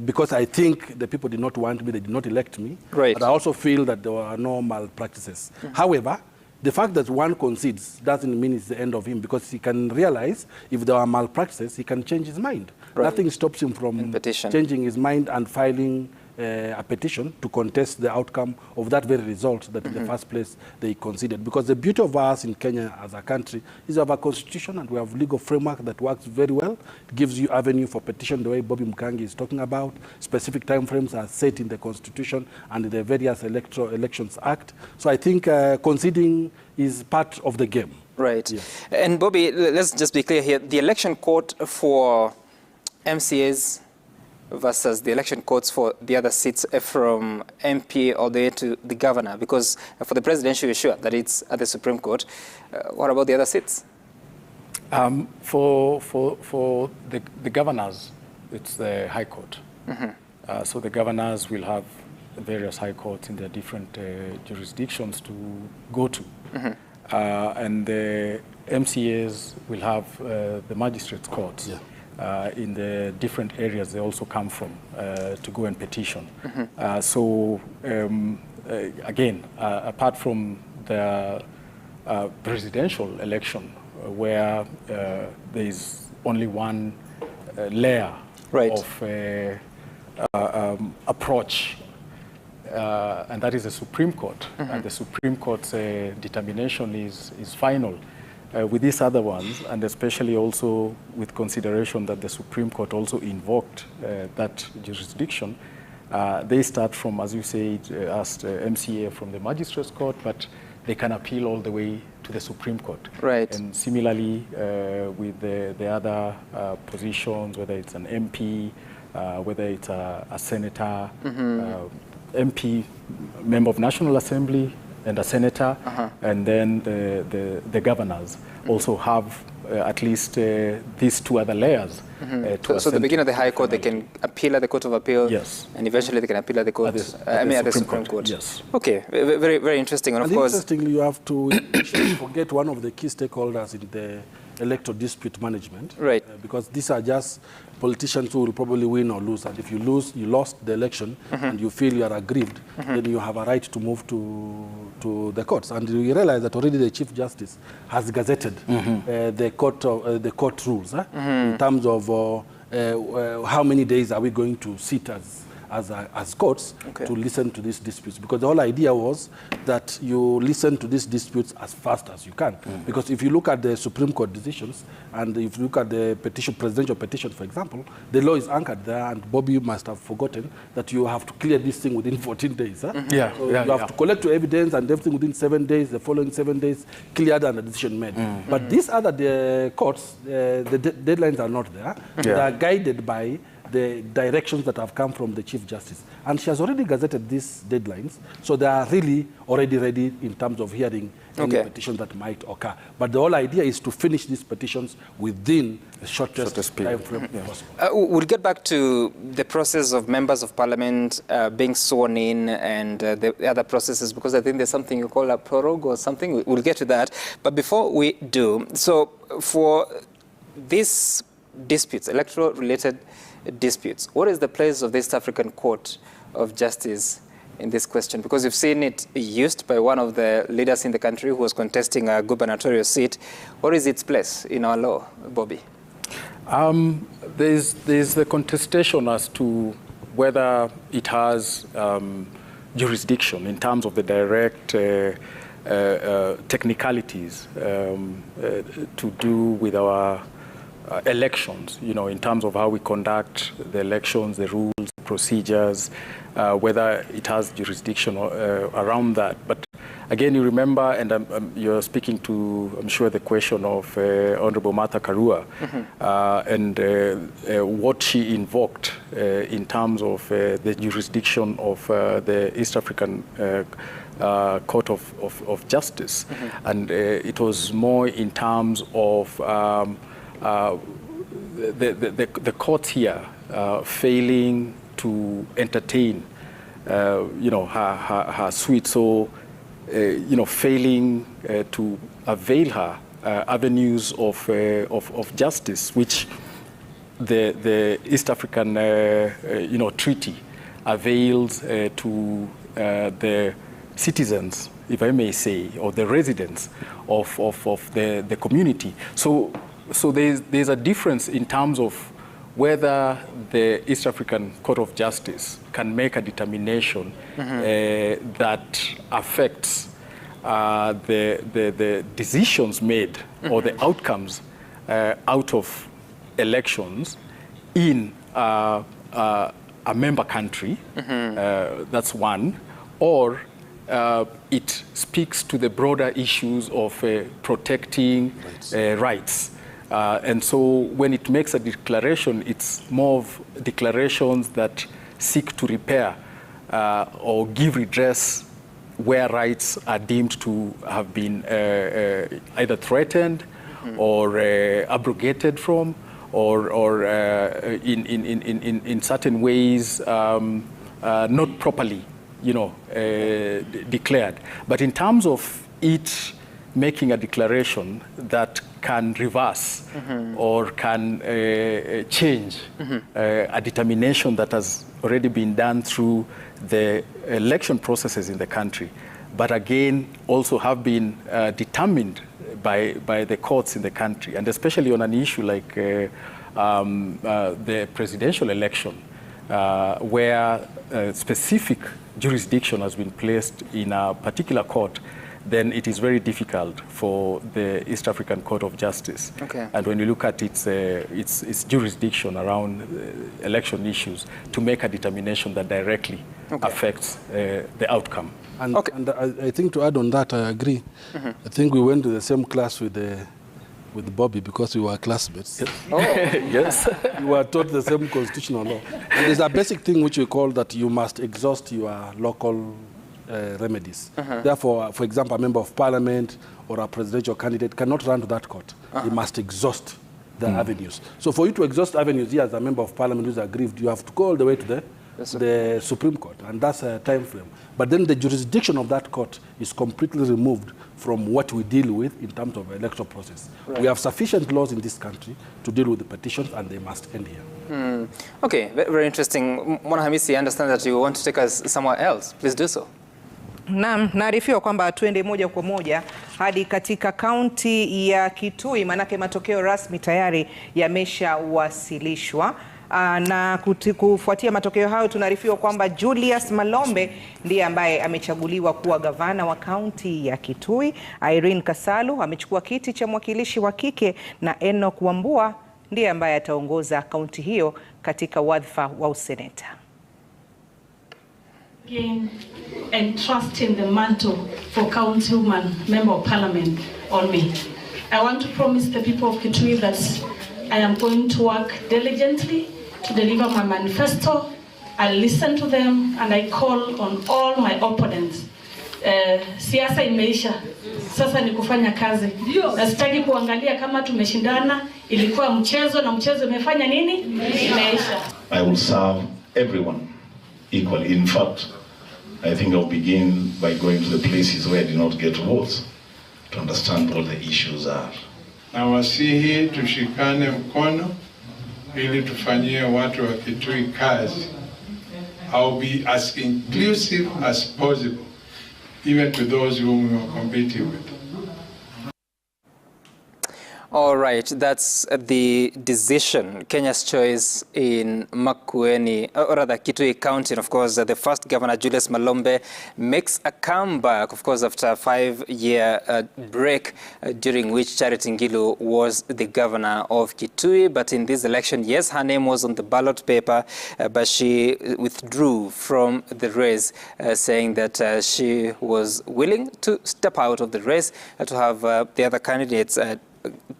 because I think the people did not want me, they did not elect me. Right. But I also feel that there were no malpractices. However, the fact that one concedes doesn't mean it's the end of him, because he can realize if there are malpractices, he can change his mind. Right. Nothing stops him from changing his mind and filing a petition to contest the outcome of that very result that in the first place they conceded. Because the beauty of us in Kenya as a country is we have a constitution and we have legal framework that works very well. It gives you avenue for petition the way Bobby Mkangi is talking about. Specific timeframes are set in the constitution and in the various Elections Act. So I think conceding is part of the game. Right. Yes. And Bobby, let's just be clear here. The election court for MCAs versus the election courts for the other seats from MP all the way to the governor, because for the presidential you're sure that it's at the Supreme Court. What about the other seats? For the governors, it's the High Court. So the governors will have various high courts in their different jurisdictions to go to. And the MCAs will have the magistrates' courts. In the different areas they also come from to go and petition. So again, apart from the presidential election where there is only one layer of approach, and that is the Supreme Court, and the Supreme Court's determination is final. With these other ones, and especially also with consideration that the Supreme Court also invoked that jurisdiction, they start from, as you said, as MCA from the Magistrates Court, but they can appeal all the way to the Supreme Court. Right. And similarly, with the other positions, whether it's an MP, whether it's a senator, MP, member of National Assembly, and a senator, and then the governors also have at least these two other layers. So the beginning of the High Court, they can appeal at the Court of Appeal, and eventually they can appeal at the Court, at the Supreme Court. Yes. Okay, very, very interesting. And of course, interestingly, you have to forget one of the key stakeholders in the electoral dispute management. Right. Because these are just politicians who will probably win or lose. And if you lose, you lost the election, and you feel you are aggrieved, then you have a right to move to the courts. And you realize that already the Chief Justice has gazetted the court rules in terms of how many days are we going to sit as courts to listen to these disputes. Because the whole idea was that you listen to these disputes as fast as you can. Because if you look at the Supreme Court decisions, and if you look at the presidential petition, for example, the law is anchored there, and Bobby must have forgotten that you have to clear this thing within 14 days. So you have to collect your evidence and everything within 7 days, the following 7 days, cleared and a decision made. But these other courts, the deadlines are not there. They are guided by the directions that have come from the Chief Justice. And she has already gazetted these deadlines, so they are really already ready in terms of hearing any petition that might occur. But the whole idea is to finish these petitions within the shortest time frame possible. We'll get back to the process of members of parliament being sworn in and the other processes, because I think there's something you call a prorogue or something. We'll get to that. But before we do, so for these disputes, electoral-related disputes, what is the place of the East African Court of Justice in this question? Because you've seen it used by one of the leaders in the country who was contesting a gubernatorial seat. What is its place in our law, Bobby? There's the contestation as to whether it has jurisdiction in terms of the direct technicalities to do with our elections, in terms of how we conduct the elections, the rules, procedures, whether it has jurisdiction around that. But again, you remember, and you're speaking to, I'm sure, the question of Honorable Martha Karua, and what she invoked in terms of the jurisdiction of the East African Court of Justice. And it was more in terms of the court here failing to entertain, her suit. So failing to avail her avenues of justice, which the East African treaty avails to the citizens, if I may say, or the residents of the community. So there's a difference in terms of whether the East African Court of Justice can make a determination that affects the decisions made or the outcomes out of elections in a member country. That's one. Or it speaks to the broader issues of protecting rights. And so when it makes a declaration, it's more of declarations that seek to repair or give redress where rights are deemed to have been either threatened or abrogated from, or in certain ways not properly declared. But in terms of it making a declaration that can reverse or can change a determination that has already been done through the election processes in the country, but again also have been determined by the courts in the country, and especially on an issue like the presidential election, where specific jurisdiction has been placed in a particular court, then it is very difficult for the East African Court of Justice. And when you look at its jurisdiction around election issues, to make a determination that directly affects the outcome. And I think to add on that, I agree. I think we went to the same class with Bobby because we were classmates. Yes. Oh. Yes. We were taught the same constitutional law. And there's a basic thing which we call that you must exhaust your local remedies. Therefore, for example, a member of parliament or a presidential candidate cannot run to that court. He must exhaust the avenues. So for you to exhaust avenues here as a member of parliament who's aggrieved, you have to go all the way to the Supreme Court, and that's a time frame. But then the jurisdiction of that court is completely removed from what we deal with in terms of electoral process. We have sufficient laws in this country to deal with the petitions, and they must end here. Okay, very interesting. Mwana Hamisi, I understand that you want to take us somewhere else. Please do so. Naam, naarifiwa kwamba tuende moja kwa moja hadi katika kaunti ya Kitui, manake matokeo rasmi tayari yameshawasilishwa. Na kufuatia matokeo hayo tunaarifiwa kwamba Julius Malombe ndiye ambaye amechaguliwa kuwa gavana wa kaunti ya Kitui. Irene Kasalu amechukua kiti cha mwakilishi wa kike na Enoch Wambua ndiye ambaye ataongoza kaunti hiyo katika wadhifa wa useneta. And trusting the mantle for councilman, member of parliament on me. I want to promise the people of Kitui that I am going to work diligently to deliver my manifesto. I listen to them and I call on all my opponents. Siasa imeisha. Sasa ni kufanya kazi. Na sitaki kuangalia kama tumeshindana, ilikuwa mchezo na mchezo imefanya nini? Imeisha. I will serve everyone equally. In fact, I think I'll begin by going to the places where I did not get votes to understand what the issues are. Na wasihi tushikane mkono ili tufanyie watu wa Kitui kazi. I'll be as inclusive as possible, even to those whom we are competing with. All right, that's the decision, Kenya's choice in Makueni, or rather Kitui County. And of course, the first governor, Julius Malombe, makes a comeback, of course, after a 5-year break during which Charity Ngilu was the governor of Kitui. But in this election, yes, her name was on the ballot paper, but she withdrew from the race, saying that she was willing to step out of the race to have the other candidates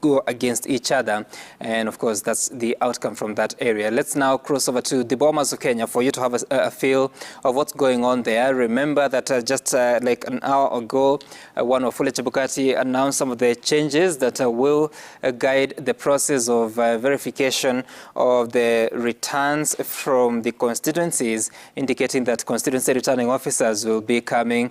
go against each other. And of course, that's the outcome from that area. Let's now cross over to the Bomas of Kenya for you to have a feel of what's going on there. Remember that just like an hour ago, one of Wafula Chebukati announced some of the changes that will guide the process of verification of the returns from the constituencies, indicating that constituency returning officers will be coming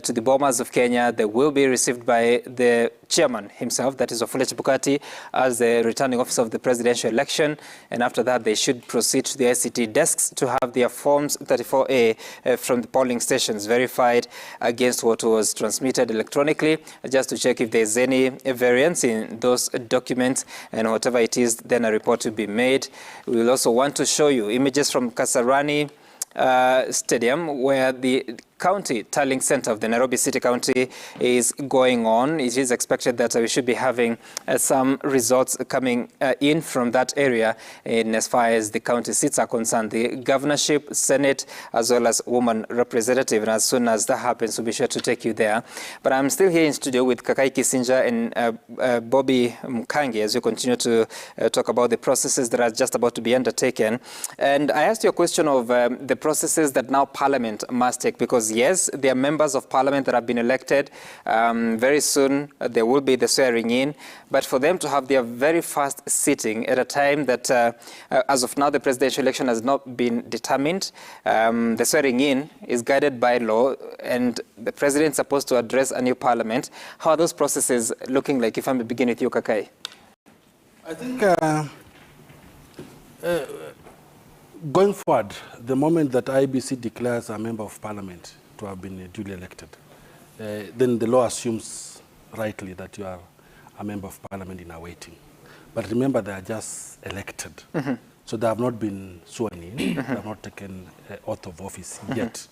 to the Bomas of Kenya. They will be received by the chairman himself, that is Wafula Chebukati, as the returning officer of the presidential election. And after that, they should proceed to the ICT desks to have their Forms 34A from the polling stations verified against what was transmitted electronically, just to check if there's any variance in those documents, and whatever it is, then a report will be made. We will also want to show you images from Kasarani Stadium, where the county tallying center of the Nairobi City County is going on. It is expected that we should be having some results coming in from that area in as far as the county seats are concerned, the governorship, Senate, as well as woman representative. And as soon as that happens, we'll be sure to take you there. But I'm still here in studio with Kakai Kisinja and Bobby Mkangi as we continue to talk about the processes that are just about to be undertaken. And I asked you a question of the processes that now Parliament must take, because yes, there are members of Parliament that have been elected. Very soon there will be the swearing in, but for them to have their very first sitting at a time that as of now the presidential election has not been determined, the swearing in is guided by law and the president is supposed to address a new Parliament. How are those processes looking like? If I may begin with you, Kakai. I think going forward, the moment that IBC declares a member of Parliament to have been duly elected, then the law assumes rightly that you are a member of Parliament in awaiting. But remember, they are just elected. So they have not been sworn in. They have not taken oath of office yet.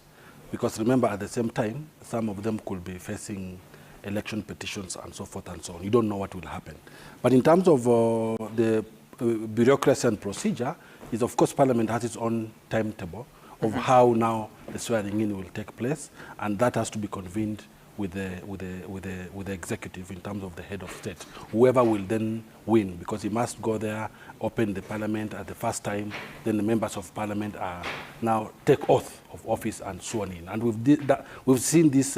Because remember, at the same time, some of them could be facing election petitions and so forth and so on. You don't know what will happen. But in terms of the bureaucracy and procedure, is of course Parliament has its own timetable of how now the swearing in will take place, and that has to be convened with the executive in terms of the head of state. Whoever will then win, because he must go there, open the Parliament at the first time, then the members of Parliament are now take oath of office and sworn in. And we've seen this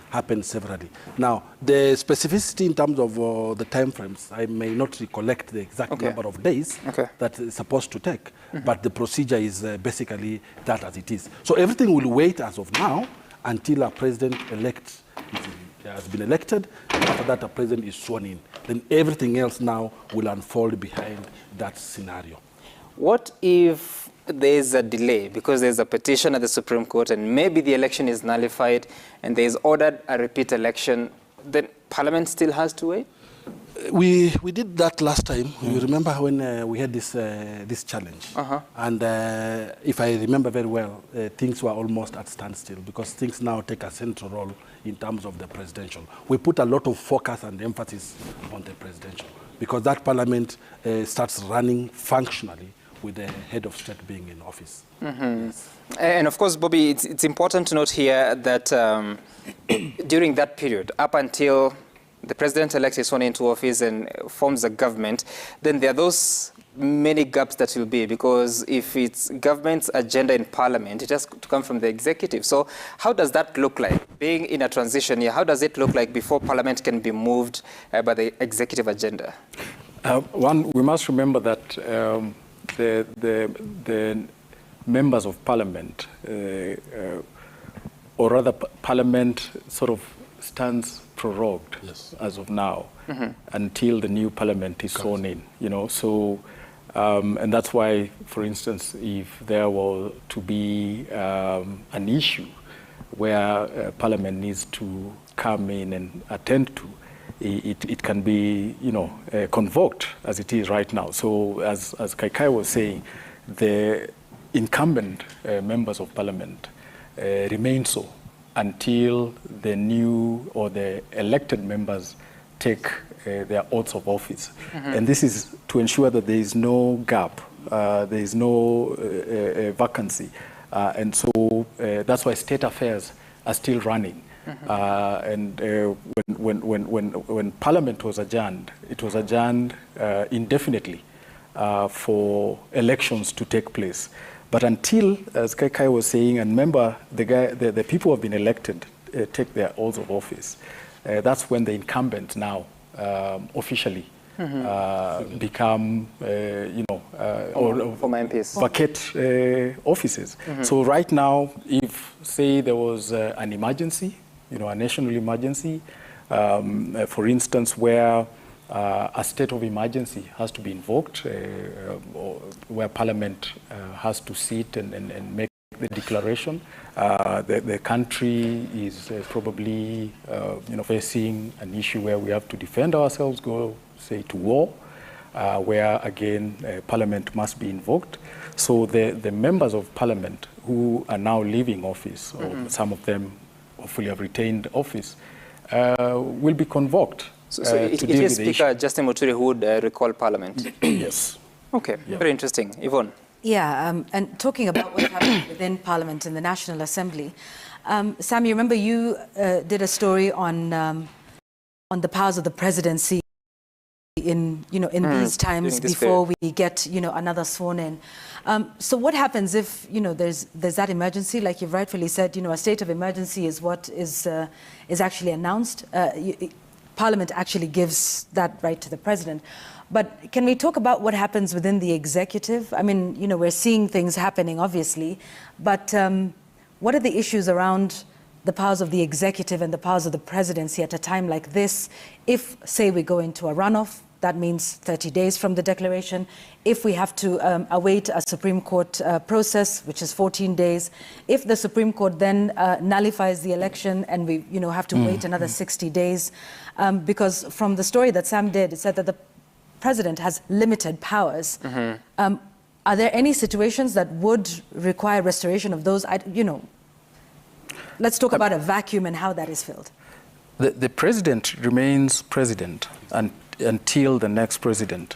happen severally. Now, the specificity in terms of the time frames, I may not recollect the exact number of days that it's supposed to take, but the procedure is basically that as it is. So everything will wait as of now until a president-elect has been elected. After that, a president is sworn in. Then everything else now will unfold behind that scenario. What if there's a delay because there's a petition at the Supreme Court and maybe the election is nullified and there's ordered a repeat election, then Parliament still has to wait? We did that last time. You remember when we had this challenge, and if I remember very well, things were almost at standstill because things now take a central role in terms of the presidential. We put a lot of focus and emphasis on the presidential because that Parliament starts running functionally with the head of state being in office. Yes. And of course, Bobby, it's important to note here that during that period, up until the president-elect is sworn into office and forms a government, then there are those many gaps that will be, because if it's government's agenda in Parliament, it has to come from the executive. So how does that look like? Being in a transition year, how does it look like before Parliament can be moved by the executive agenda? One, we must remember that the members of Parliament, or rather Parliament sort of stands prorogued as of now until the new Parliament is sworn in, you know. So, and that's why, for instance, if there were to be an issue where Parliament needs to come in and attend to, it can be, you know, convoked as it is right now. So, as Kaikai was saying, the incumbent members of Parliament remain so until the new or the elected members take their oaths of office. And this is to ensure that there is no gap, there is no vacancy. And so that's why state affairs are still running And when Parliament was adjourned, it was adjourned indefinitely for elections to take place. But until, as Kai was saying, and remember, the people who have been elected take their oaths of office. That's when the incumbents now officially become, or former MPs vacate offices. So right now, if say there was an emergency, a national emergency, for instance, where a state of emergency has to be invoked, or where Parliament has to sit and make the declaration, the country is probably facing an issue where we have to defend ourselves, go say to war, where again Parliament must be invoked. So the members of Parliament who are now leaving office, or some of them hopefully have retained office, will be convoked. So it is Speaker Justin Muturi who would recall Parliament? Yes. Okay, very interesting. Yvonne? Yeah, and talking about what's happening within Parliament in the National Assembly, Sam, you remember you did a story on the powers of the presidency in these times before we get another sworn in. So what happens if there's that emergency, like you've rightfully said, a state of emergency is what is actually announced. Parliament actually gives that right to the president. But can we talk about what happens within the executive? I mean, we're seeing things happening, obviously, but what are the issues around the powers of the executive and the powers of the presidency at a time like this? If, say, we go into a runoff, that means 30 days from the declaration. If we have to await a Supreme Court process, which is 14 days, if the Supreme Court then nullifies the election and we have to wait another 60 days, because from the story that Sam did, it said that the president has limited powers. Are there any situations that would require restoration of those? Let's talk about a vacuum and how that is filled. The president remains president until the next president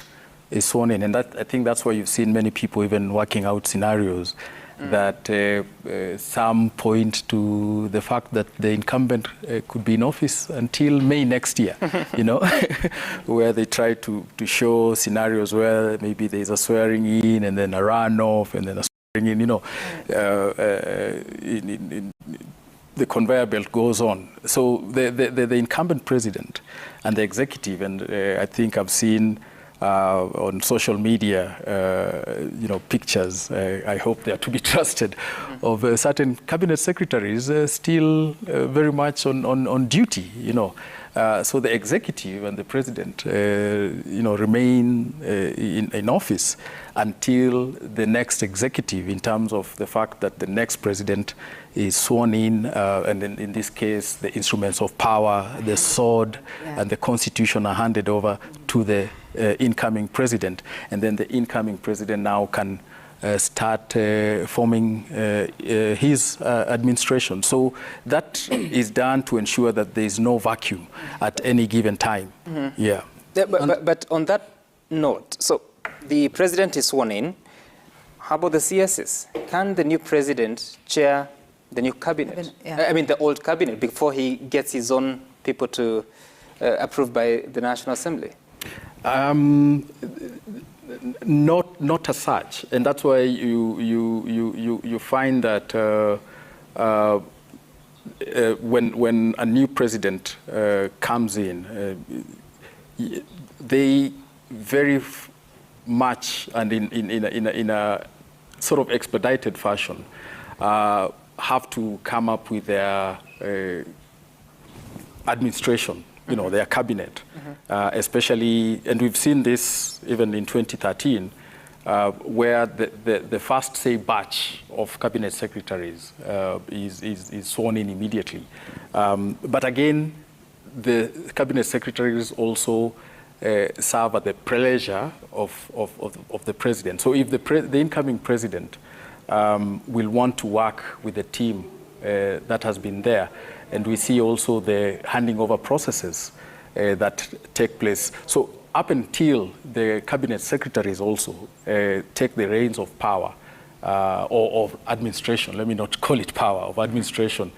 is sworn in. And I think that's why you've seen many people even working out scenarios that some point to the fact that the incumbent could be in office until May next year, where they try to show scenarios where maybe there's a swearing in and then a runoff and then a swearing in, the conveyor belt goes on. So the incumbent president and the executive, and I think I've seen on social media, pictures, I hope they are to be trusted, of certain cabinet secretaries still very much on duty, So the executive and the president, remain in office until the next executive, in terms of the fact that the next president is sworn in, and in this case, the instruments of power, the sword, and the constitution are handed over to the incoming president. And then the incoming president now can start forming his administration. So that is done to ensure that there is no vacuum at any given time. Yeah. But on that note, so the president is sworn in. How about the CSs? Can the new president chair the new cabinet? I mean, the old cabinet, before he gets his own people to approved by the National Assembly? Not as such, and that's why you find that when a new president comes in, they very much and in a sort of expedited fashion have to come up with their administration, their cabinet, especially, and we've seen this even in 2013, where the first, say, batch of cabinet secretaries is sworn in immediately. But again, the cabinet secretaries also serve at the pleasure of the president. So if the incoming president will want to work with the team that has been there, and we see also the handing over processes that take place. So up until the cabinet secretaries also take the reins of power or of administration, let me not call it power, of administration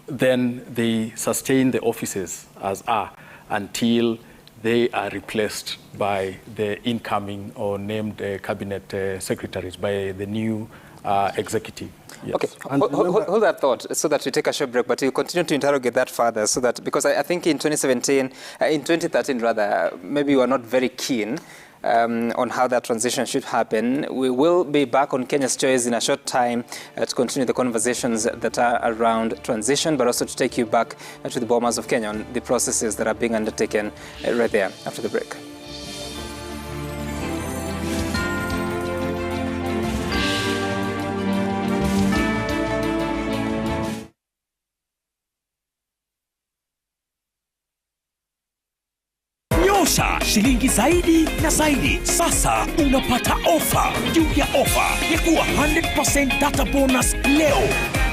then they sustain the offices as are until they are replaced by the incoming or named cabinet secretaries, by the new executive. Yes. Okay, hold that thought so that we take a short break, but we'll continue to interrogate that further so that, because I think in 2013 rather, maybe you are not very keen on how that transition should happen. We will be back on Kenya's Choice in a short time to continue the conversations that are around transition, but also to take you back to the Bomas of Kenya on the processes that are being undertaken right there after the break. Nyosha shilingi zaidi na zaidi. Sasa unapata ofa juu ya ofa ya kuwa 100% data bonus leo.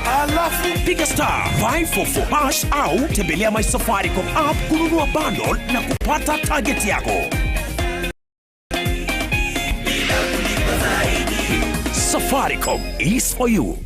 Alafu piga star 544 hash au tembelea My Safaricom app kununua bundle na kupata target yako. Safaricom is for you.